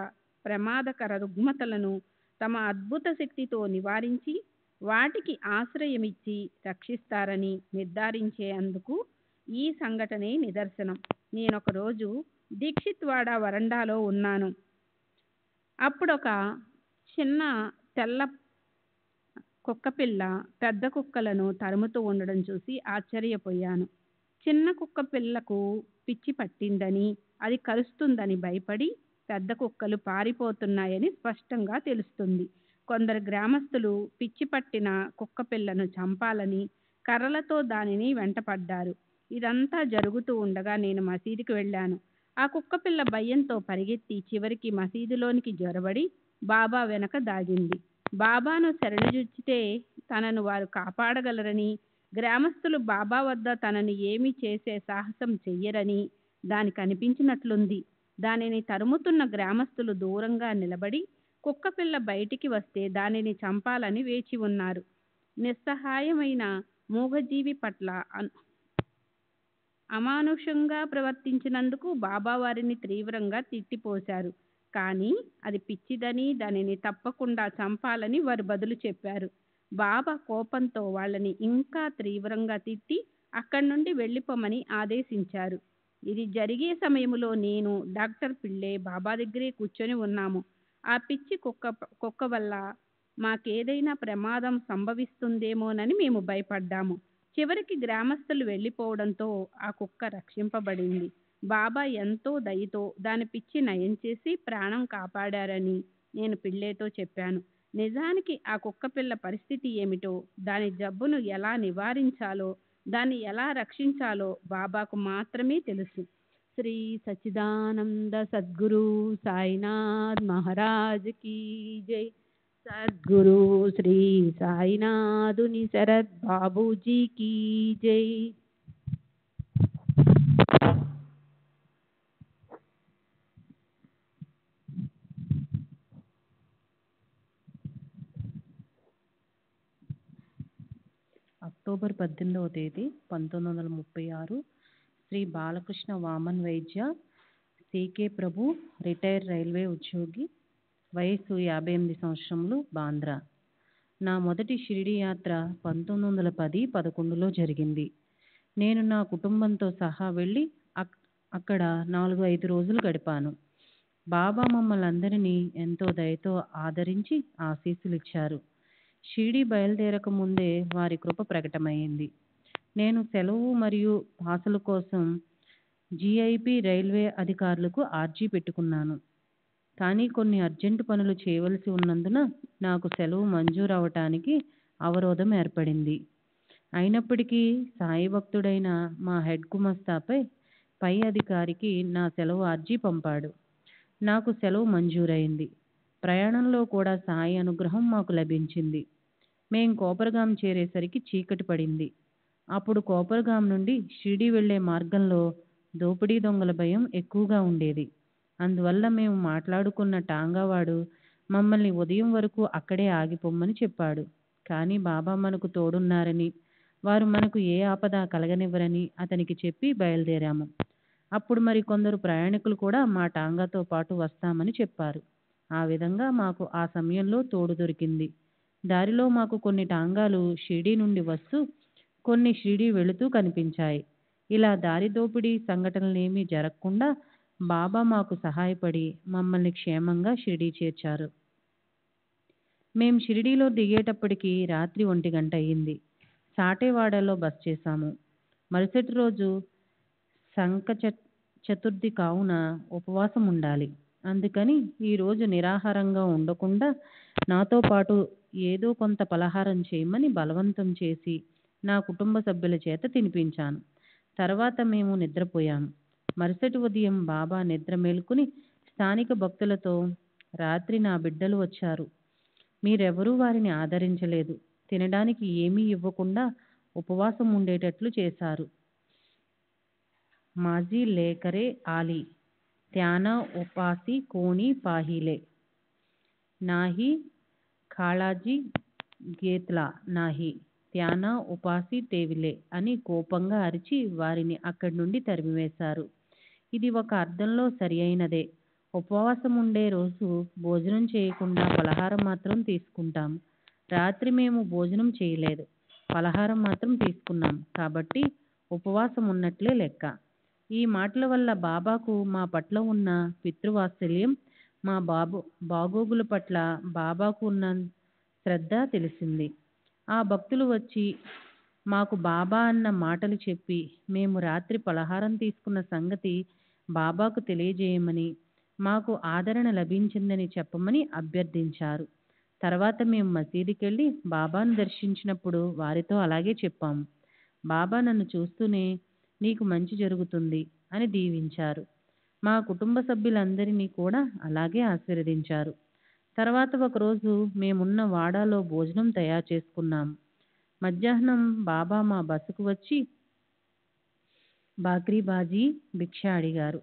ప్రమాదకర రుగ్మతలను తమ అద్భుత శక్తితో నివారించి వాటికి ఆశ్రయమిచ్చి రక్షిస్తారని నిర్ధారించేందుకు ఈ సంఘటనే నిదర్శనం. నేనొకరోజు దీక్షిత్వాడ వరండాలో ఉన్నాను. అప్పుడొక చిన్న తెల్ల కుక్కపిల్ల పెద్ద కుక్కలను తరుముతూ ఉండడం చూసి ఆశ్చర్యపోయాను. చిన్న కుక్క పిల్లకు పిచ్చి పట్టిందని, అది కరుస్తుందని భయపడి పెద్ద కుక్కలు పారిపోతున్నాయని స్పష్టంగా తెలుస్తుంది. కొందరు గ్రామస్తులు పిచ్చి పట్టిన కుక్క పిల్లను చంపాలని కర్రలతో దానిని వెంటపడ్డారు. ఇదంతా జరుగుతూ ఉండగా నేను మసీదుకి వెళ్ళాను. ఆ కుక్కపిల్ల భయంతో పరిగెత్తి చివరికి మసీదులోనికి జొరబడి బాబా వెనక దాగింది. బాబాను శరణుజొచ్చితే తనను వారు కాపాడగలరని, గ్రామస్తులు బాబా వద్ద తనను ఏమీ చేసే సాహసం చెయ్యరని దానికి అనిపించినట్లుంది. దానిని తరుముతున్న గ్రామస్తులు దూరంగా నిలబడి కుక్కపిల్ల బయటికి వస్తే దానిని చంపాలని వేచి ఉన్నారు. నిస్సహాయమైన మూగజీవి పట్ల అమానుషంగా ప్రవర్తించినందుకు బాబా వారిని తీవ్రంగా తిట్టిపోశారు. కానీ అది పిచ్చిదని, దానిని తప్పకుండా చంపాలని వారు బదులు చెప్పారు. బాబా కోపంతో వాళ్ళని ఇంకా తీవ్రంగా తిట్టి అక్కడి నుండి వెళ్ళిపోమని ఆదేశించారు. ఇది జరిగే సమయంలో నేను, డాక్టర్ పిళ్ళే బాబా దగ్గరే కూర్చొని ఉన్నాము. ఆ పిచ్చి కుక్క వల్ల మాకేదైనా ప్రమాదం సంభవిస్తుందేమోనని మేము భయపడ్డాము. చివరికి గ్రామస్తులు వెళ్ళిపోవడంతో ఆ కుక్క రక్షింపబడింది. బాబా ఎంతో దయతో దాని పిచ్చి నయం చేసి ప్రాణం కాపాడారని నేను పిళ్ళేతో చెప్పాను. నిజానికి ఆ కుక్కపిల్ల పరిస్థితి ఏమిటో, దాని జబ్బును ఎలా నివారించాలో, దాన్ని ఎలా రక్షించాలో బాబాకు మాత్రమే తెలుసు. శ్రీ సచ్చిదానంద సద్గురు సాయినాథ్ మహారాజ్ కీ జై. సద్గురు శ్రీ సాయినాథుని శరత్ బాబూజీ కీ జై. అక్టోబర్ 18వ తేదీ 1936 శ్రీ బాలకృష్ణ వామన్ వైద్య, సికే ప్రభు, రిటైర్డ్ రైల్వే ఉద్యోగి, వయస్సు 58 సంవత్సరములు, బాంద్రా. నా మొదటి షిరిడి యాత్ర 1910-11లో జరిగింది. నేను నా కుటుంబంతో సహా వెళ్ళి అక్కడ 4-5 రోజులు గడిపాను. బాబా మమ్మల్ని అందరినీ ఎంతో దయతో ఆదరించి ఆశీస్సులు ఇచ్చారు. షిరిడి బయలుదేరక ముందే వారి కృప ప్రకటమైంది. నేను సెలవు మరియు పాసుల కోసం GIP రైల్వే అధికారులకు ఆర్జీ పెట్టుకున్నాను. కానీ కొన్ని అర్జెంటు పనులు చేయవలసి ఉన్నందున నాకు సెలవు మంజూరు అవటానికి అవరోధం ఏర్పడింది. అయినప్పటికీ సాయి భక్తుడైన మా హెడ్ గుమస్తాపై పై అధికారికి నా సెలవు ఆర్జీ పంపాడు. నాకు సెలవు మంజూరైంది. ప్రయాణంలో కూడా సాయి అనుగ్రహం మాకు లభించింది. మేం కోపర్గాం చేరేసరికి చీకటి పడింది. అప్పుడు కోపర్గాం నుండి షిరిడి వెళ్లే మార్గంలో దోపిడీ దొంగల భయం ఎక్కువగా ఉండేది. అందువల్ల మేము మాట్లాడుకున్న టాంగావాడు మమ్మల్ని ఉదయం వరకు అక్కడే ఆగిపోమ్మని చెప్పాడు. కానీ బాబా మనకు తోడున్నారని, వారు మనకు ఏ ఆపద కలగనివ్వరని అతనికి చెప్పి బయలుదేరాము. అప్పుడు మరి కొందరు ప్రయాణికులు కూడా మా టాంగాతో పాటు వస్తామని చెప్పారు. ఆ విధంగా మాకు ఆ సమయంలో తోడు దొరికింది. దారిలో మాకు కొన్ని టాంగాలు షిరిడి నుండి వస్తూ, కొన్ని షిరిడి వెళుతూ కనిపించాయి. ఇలా దారి దోపిడీ సంఘటనలేమీ జరగకుండా బాబా మాకు సహాయపడి మమ్మల్ని క్షేమంగా షిరిడి చేర్చారు. మేం షిరిడీలో దిగేటప్పటికి రాత్రి 1 గంట అయ్యింది. సాటేవాడలో బస చేశాము. మరుసటి రోజు సంక చతుర్థి కావున ఉపవాసం ఉండాలి. అందుకని ఈరోజు నిరాహారంగా ఉండకుండా నాతో పాటు ఏదో కొంత పలహారం చేయమని బలవంతం చేసి నా కుటుంబ సభ్యుల చేత తినిపించాను. తర్వాత మేము నిద్రపోయాము. మరుసటి ఉదయం బాబా నిద్ర మేలుకుని స్థానిక భక్తులతో, రాత్రి నా బిడ్డలు వచ్చారు, మీరెవరూ వారిని ఆదరించలేదు, తినడానికి ఏమీ ఇవ్వకుండా ఉపవాసం ఉండేటట్లు చేశారు. మాజీ లేకరే ఆలి త్యానా ఉపాసి కోణి పాహిలే నాహి ఖాళాజీ గేత్లా నాహి త్యానా ఉపాసి తేవిలే అని కోపంగా అరిచి వారిని అక్కడి నుండి తరిమివేశారు. ఇది ఒక అర్థంలో సరి అయినదే. ఉపవాసం ఉండే రోజు భోజనం చేయకుండా పలహారం మాత్రం తీసుకుంటాం. రాత్రి మేము భోజనం చేయలేదు, పలహారం మాత్రం తీసుకున్నాం, కాబట్టి ఉపవాసం ఉన్నట్లే లెక్క. ఈ మాటల వల్ల బాబాకు మా పట్ల ఉన్న పితృవాత్సల్యం, మా బాగోగుల పట్ల బాబాకు ఉన్న శ్రద్ధ తెలిసింది. ఆ భక్తులు వచ్చి మాకు బాబా అన్న మాటలు చెప్పి మేము రాత్రి పలహారం తీసుకున్న సంగతి బాబాకు తెలియజేయమని, మాకు ఆదరణ లభించిందని చెప్పమని అభ్యర్థించారు. తర్వాత మేము మసీదుకెళ్ళి బాబాను దర్శించినప్పుడు వారితో అలాగే చెప్పాము. బాబా నన్ను చూస్తూనే నీకు మంచి జరుగుతుంది అని దీవించారు. మా కుటుంబ సభ్యులందరినీ కూడా అలాగే ఆశీర్వదించారు. తర్వాత ఒకరోజు మేమున్న వాడాలో భోజనం తయారు చేసుకున్నాము. మధ్యాహ్నం బాబా మా బసకు వచ్చి బాక్రీ బాజీ భిక్ష అడిగారు.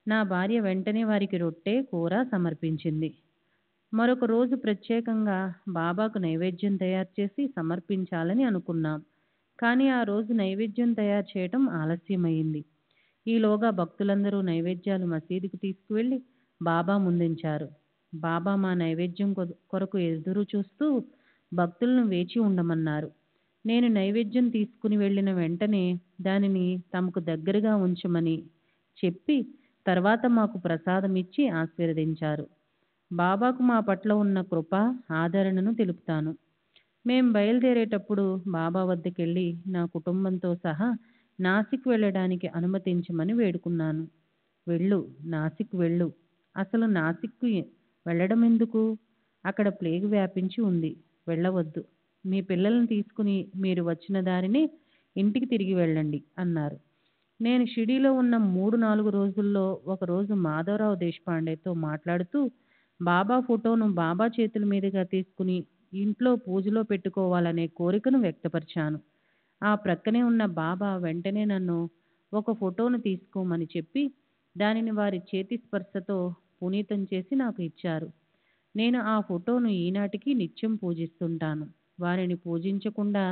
నా భార్య వెంటనే వారికి రొట్టె, కూర సమర్పించింది. మరొక రోజు ప్రత్యేకంగా బాబాకు నైవేద్యం తయారు చేసి సమర్పించాలని అనుకున్నాం. కానీ ఆ రోజు నైవేద్యం తయారు చేయటం ఆలస్యమైంది. ఈలోగా భక్తులందరూ నైవేద్యాలు మసీదుకు తీసుకువెళ్ళి బాబా ముందుంచారు. బాబా మా నైవేద్యం కొరకు ఎదురు చూస్తూ భక్తులను వేచి ఉండమన్నారు. నేను నైవేద్యం తీసుకుని వెళ్ళిన వెంటనే దానిని తమకు దగ్గరగా ఉంచమని చెప్పి తర్వాత మాకు ప్రసాదం ఇచ్చి ఆశీర్వదించారు. బాబాకు మా పట్ల ఉన్న కృప, ఆదరణను తెలుపుతాను. మేం బయలుదేరేటప్పుడు బాబా వద్దకెళ్ళి నా కుటుంబంతో సహా నాసిక్ వెళ్ళడానికి అనుమతించమని వేడుకున్నాను. వెళ్ళు, నాసిక్ వెళ్ళు. అసలు నాసిక్కు వెళ్ళడం ఎందుకు? అక్కడ ప్లేగు వ్యాపించి ఉంది, వెళ్ళవద్దు. మీ పిల్లల్ని తీసుకుని మీరు వచ్చిన దారిని ఇంటికి తిరిగి వెళ్ళండి అన్నారు. నేను షిరిడీలో ఉన్న 3-4 రోజుల్లో ఒకరోజు మాధవరావు దేశపాండేతో మాట్లాడుతూ బాబా ఫోటోను బాబా చేతుల మీదుగా తీసుకుని ఇంట్లో పూజలో పెట్టుకోవాలనే కోరికను వ్యక్తపరిచాను. ఆ ప్రక్కనే ఉన్న బాబా వెంటనే నన్ను ఒక ఫోటోను తీసుకోమని చెప్పి దానిని వారి చేతి స్పర్శతో పునీతం చేసి నాకు ఇచ్చారు. నేను ఆ ఫోటోను ఈనాటికి నిత్యం పూజిస్తుంటాను. వారిని పూజించకుండా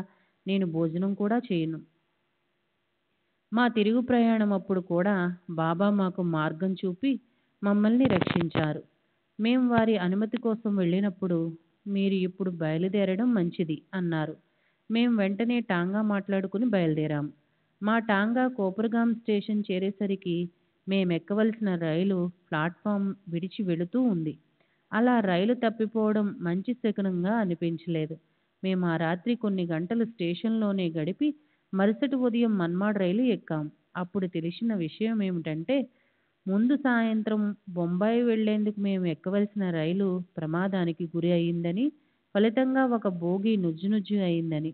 నేను భోజనం కూడా చేయను. మా తిరుగు ప్రయాణం అప్పుడు కూడా బాబా మాకు మార్గం చూపి మమ్మల్ని రక్షించారు. మేం వారి అనుమతి కోసం వెళ్ళినప్పుడు మీరు ఇప్పుడు బయలుదేరడం మంచిది అన్నారు. మేం వెంటనే టాంగా మాట్లాడుకుని బయలుదేరాం. మా టాంగా కోపర్గాం స్టేషన్ చేరేసరికి మేమెక్కవలసిన రైలు ప్లాట్ఫామ్ విడిచి వెళుతూ ఉంది. అలా రైలు తప్పిపోవడం మంచి శకునంగా అనిపించలేదు. మేము ఆ రాత్రి కొన్ని గంటలు స్టేషన్లోనే గడిపి మరుసటి ఉదయం మన్మాడ్ రైలు ఎక్కాం. అప్పుడు తెలిసిన విషయం ఏమిటంటే ముందు సాయంత్రం బొంబాయి వెళ్లేందుకు మేము ఎక్కవలసిన రైలు ప్రమాదానికి గురి అయిందని, ఫలితంగా ఒక బోగి నుజ్జు అయిందని.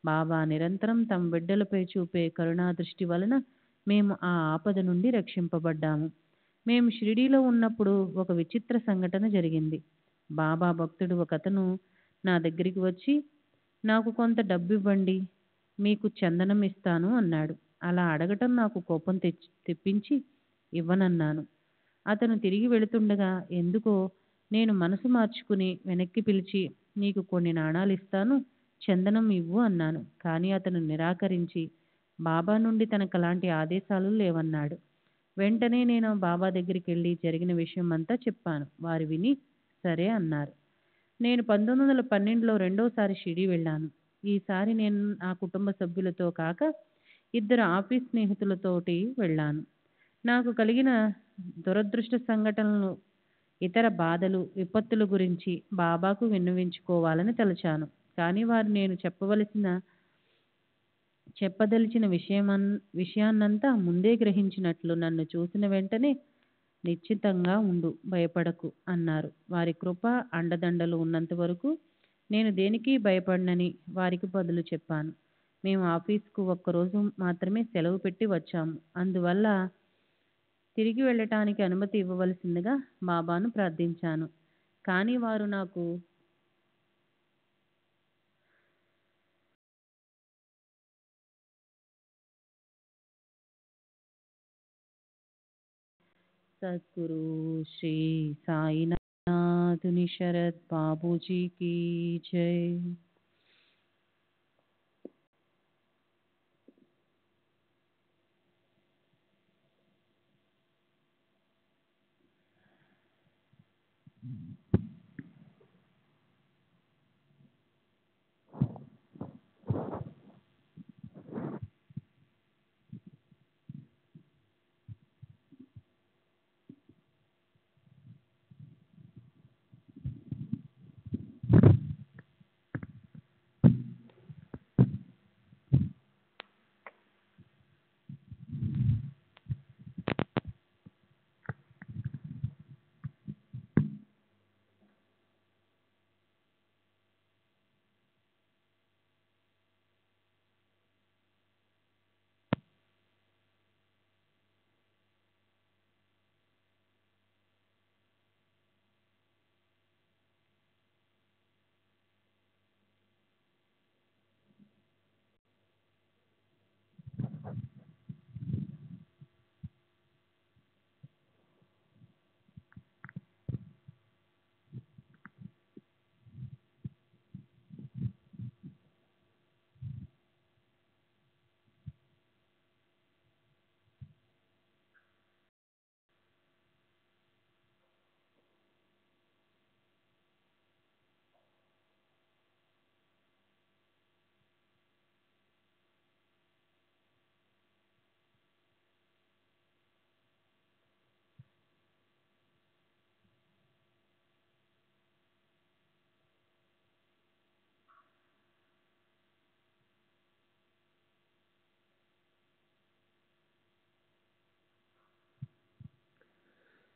బాబా నిరంతరం తమ బిడ్డలపై చూపే కరుణాదృష్టి వలన మేము ఆ ఆపద నుండి రక్షింపబడ్డాము. మేము షిరిడీలో ఉన్నప్పుడు ఒక విచిత్ర సంఘటన జరిగింది. బాబా భక్తుడు ఒకతను నా దగ్గరికి వచ్చి నాకు కొంత డబ్బు ఇవ్వండి, మీకు చందనం ఇస్తాను అన్నాడు. అలా అడగటం నాకు కోపం తెప్పించి ఇవ్వనన్నాను. అతను తిరిగి వెళుతుండగా ఎందుకో నేను మనసు మార్చుకుని వెనక్కి పిలిచి నీకు కొన్ని నాణాలు ఇస్తాను, చందనం ఇవ్వు అన్నాను. కానీ అతను నిరాకరించి బాబా నుండి తనకు అలాంటి ఆదేశాలు లేవన్నాడు. వెంటనే నేను బాబా దగ్గరికి వెళ్ళి జరిగిన విషయం అంతా చెప్పాను. వారు విని సరే అన్నారు. నేను 1912లో రెండోసారి షిరిడీ వెళ్ళాను. ఈసారి నేను నా కుటుంబ సభ్యులతో కాక 2 ఆఫీస్ స్నేహితులతోటి వెళ్ళాను. నాకు కలిగిన దురదృష్ట సంఘటనలు, ఇతర బాధలు, విపత్తుల గురించి బాబాకు విన్నవించుకోవాలని తలచాను. కానీ వారు నేను చెప్పదలిచిన విషయాన్నంతా ముందే గ్రహించినట్లు నన్ను చూసిన వెంటనే నిశ్చితంగా ఉండు, భయపడకు అన్నారు. వారి కృప, అండదండలు ఉన్నంత వరకు నేను దేనికి భయపడనని వారికి బదులు చెప్పాను. మేము ఆఫీస్కు ఒక్కరోజు మాత్రమే సెలవు పెట్టి వచ్చాము. అందువల్ల తిరిగి వెళ్ళటానికి అనుమతి ఇవ్వవలసిందిగా బాబాను ప్రార్థించాను. కానీ వారు నాకు సద్గురు శ్రీ సాయినాథుని శరత్ బాబూజీకి జై.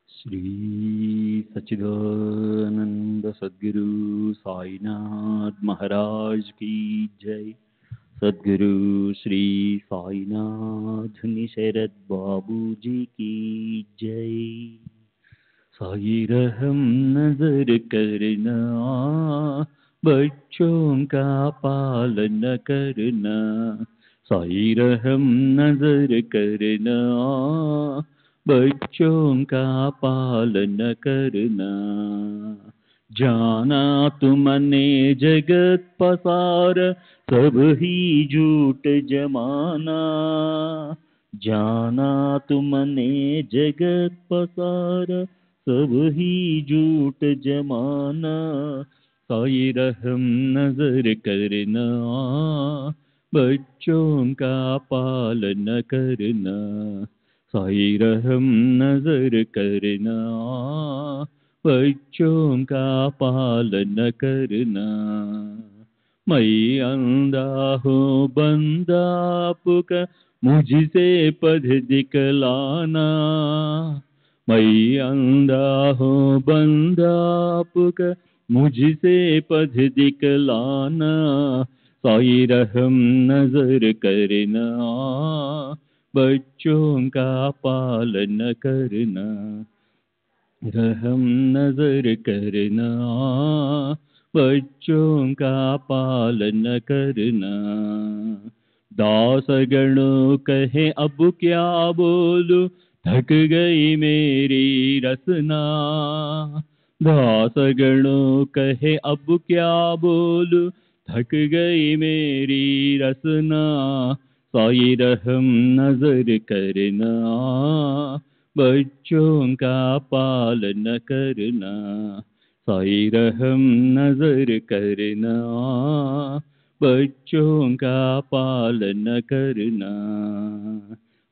श्री सच्चिदानंद सद्गुरु साईनाथ महाराज की जय. सद्गुरु श्री साईनाथ शरद बाबूजी की जय. साई रहम नजर करना, बच्चों का पालन करना. साई रहम नजर करना, बच्चों का पालन करना. जाना तुमने जगत पसार, सब ही झूठ जमाना. जाना तुमने जगत पसार, सब ही झूठ जमाना. साई रहम नजर करना, बच्चों का पालन करना. साई रहम नजर करना, बच्चों का पालन करना. मैं अंधा हूँ बंदा आपका, मुझसे पद दिखलाना. मैं अंधा हूँ बंदा आपका, मुझसे पद दिखलाना. साई रहम नजर करना, बच्चों का पालन करना. रहम नजर करना, बच्चों का पालन करना. दासगणों कहे अब क्या बोलूं, थक गई मेरी रसना. दासगणों कहे अब क्या बोलूं, थक गई मेरी रसना. साई रहम नजर करना, बच्चों का पालन करना. साई रहम नजर करना, बच्चों का पालन करना.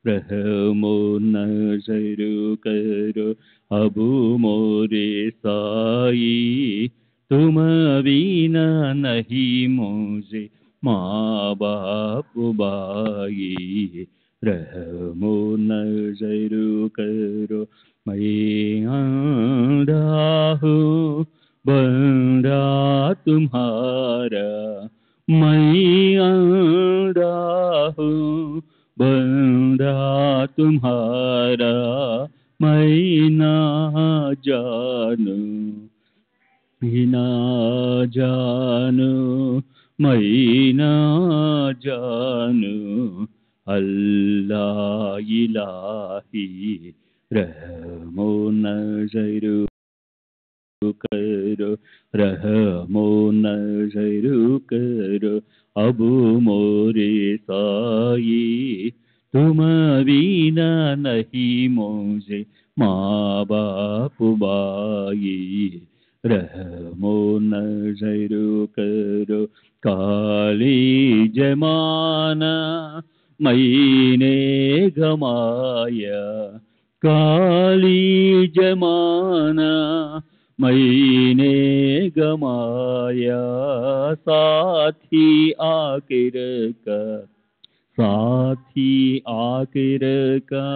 रहमो नजर करो अब मोरे साई, तुम बिना नहीं मुझे माँ बाप भाई. रहमो नजर करो, मैं अंधा हूँ बंदा तुम्हारा. मैं अंधा हूँ बंदा तुम्हारा, मैं ना जानू, ना जानू, मैं ना जानू, अल्लाह इलाही रहमो नज़र करो, रहमो नज़र करो, अब मोरे साई तुम बिना नहीं मुझे माँ बाप भाई, रहमो नज़र करो। काली जमाना मैंने गमाया, काली जमाना मैंने गमाया, साथी आखिर का, साथी आखिर का,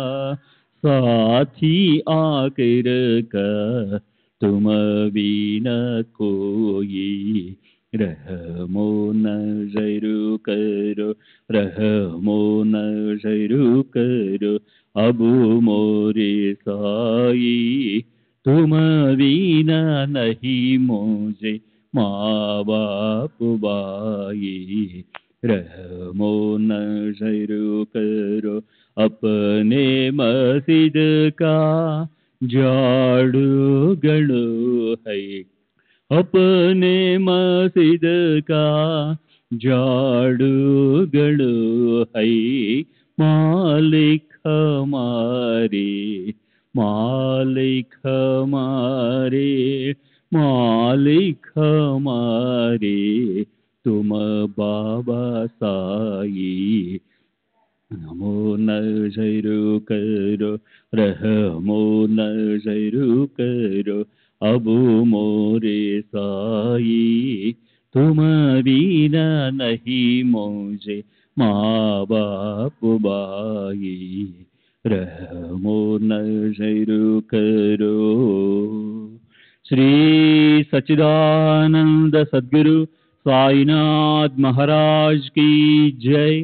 साथी आखिर का, तुम बिना कोई, रहमो नज़र करो, रहमो नज़र करो, अब मोरे साई तुम बिना नहीं मुझे माँ बाप भाई, रहमो नज़र करो। अपने मस्जिद का झाड़ू गड़ो है, अपने मस्जिद का झाड़ू गड़ो है, मालिक हमारे, मालिक हमारे, मालिक हमारे, तुम बाबा साई, नमो नज़र करो, रहमो नज़र करो, अब मोरे साई तुम बिना नहीं मुझे माँ बाप भाई, रहमो नज़र करो। श्री सच्चिदानंद सद्गुरु साईनाथ महाराज की जय।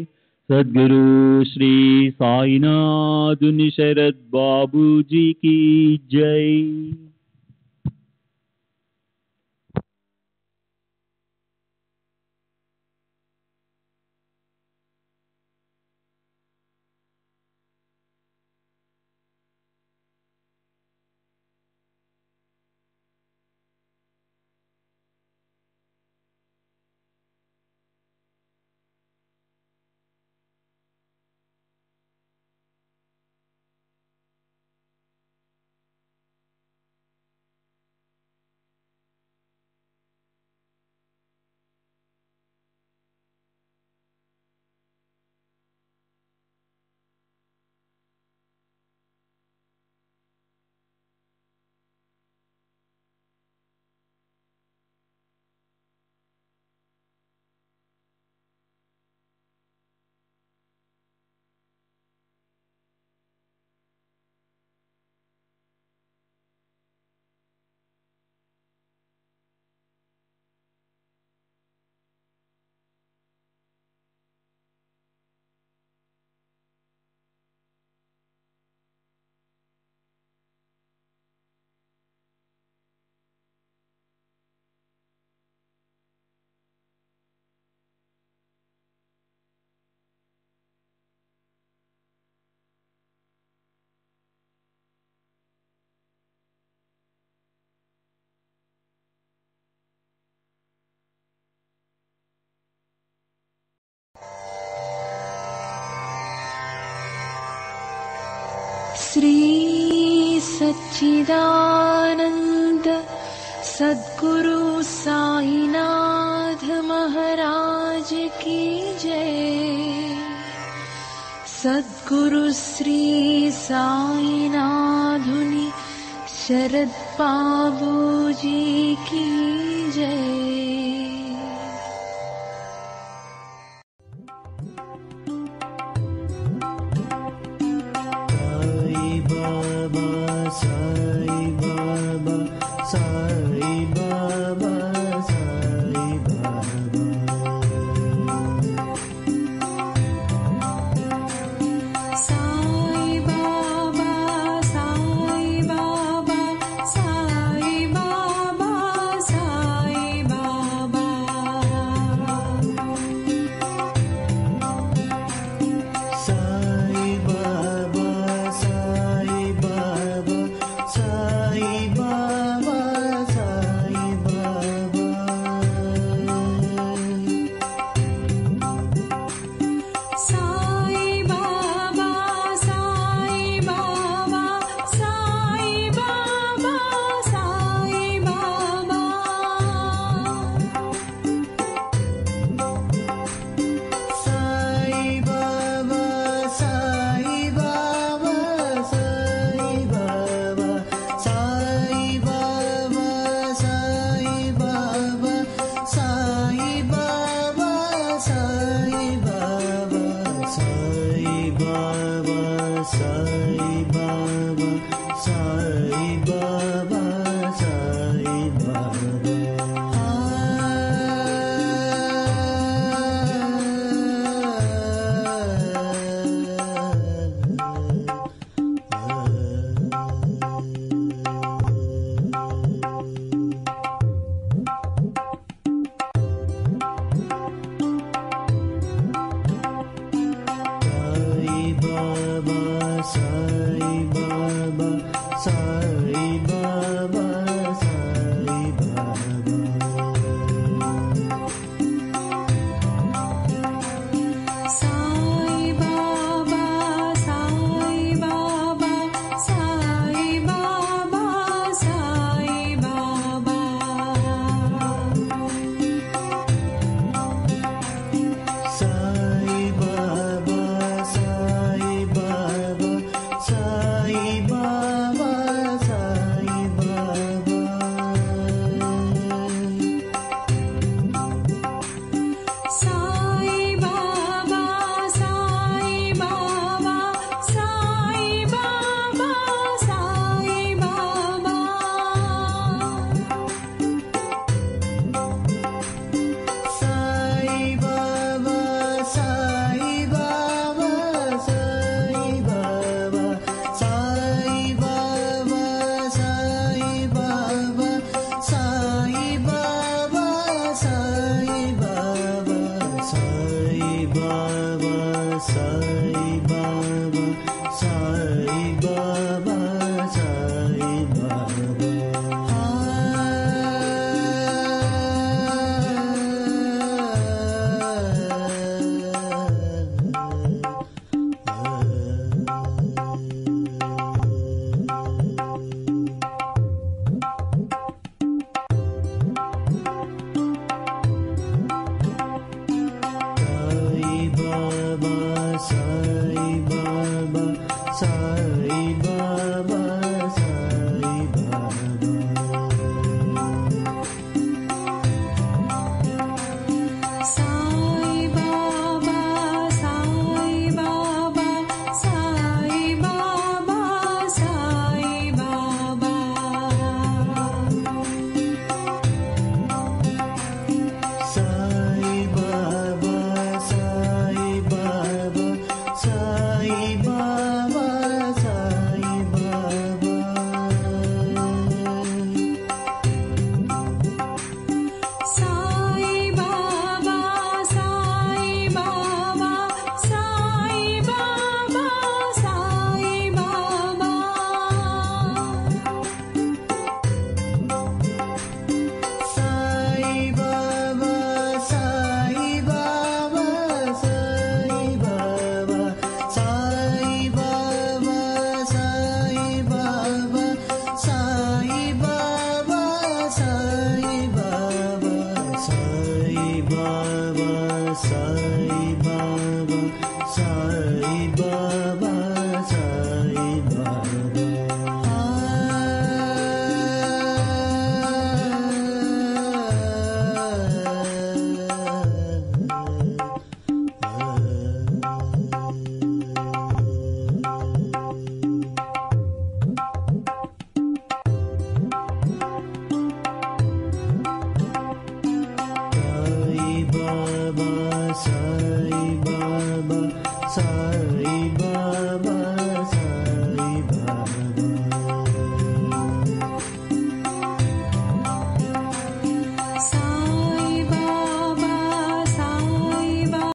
सद्गुरु श्री साईनाथ शरद बाबू जी की जय। श्री सच्चिदानंद सद्गुरु साईनाथ महाराज की जय। सद्गुरु श्री साईनाथुनि शरद बाबू जी की जय। Sai Baba Baba, Sai Baba, Sai Baba, Sai Baba. Sai Baba, Sai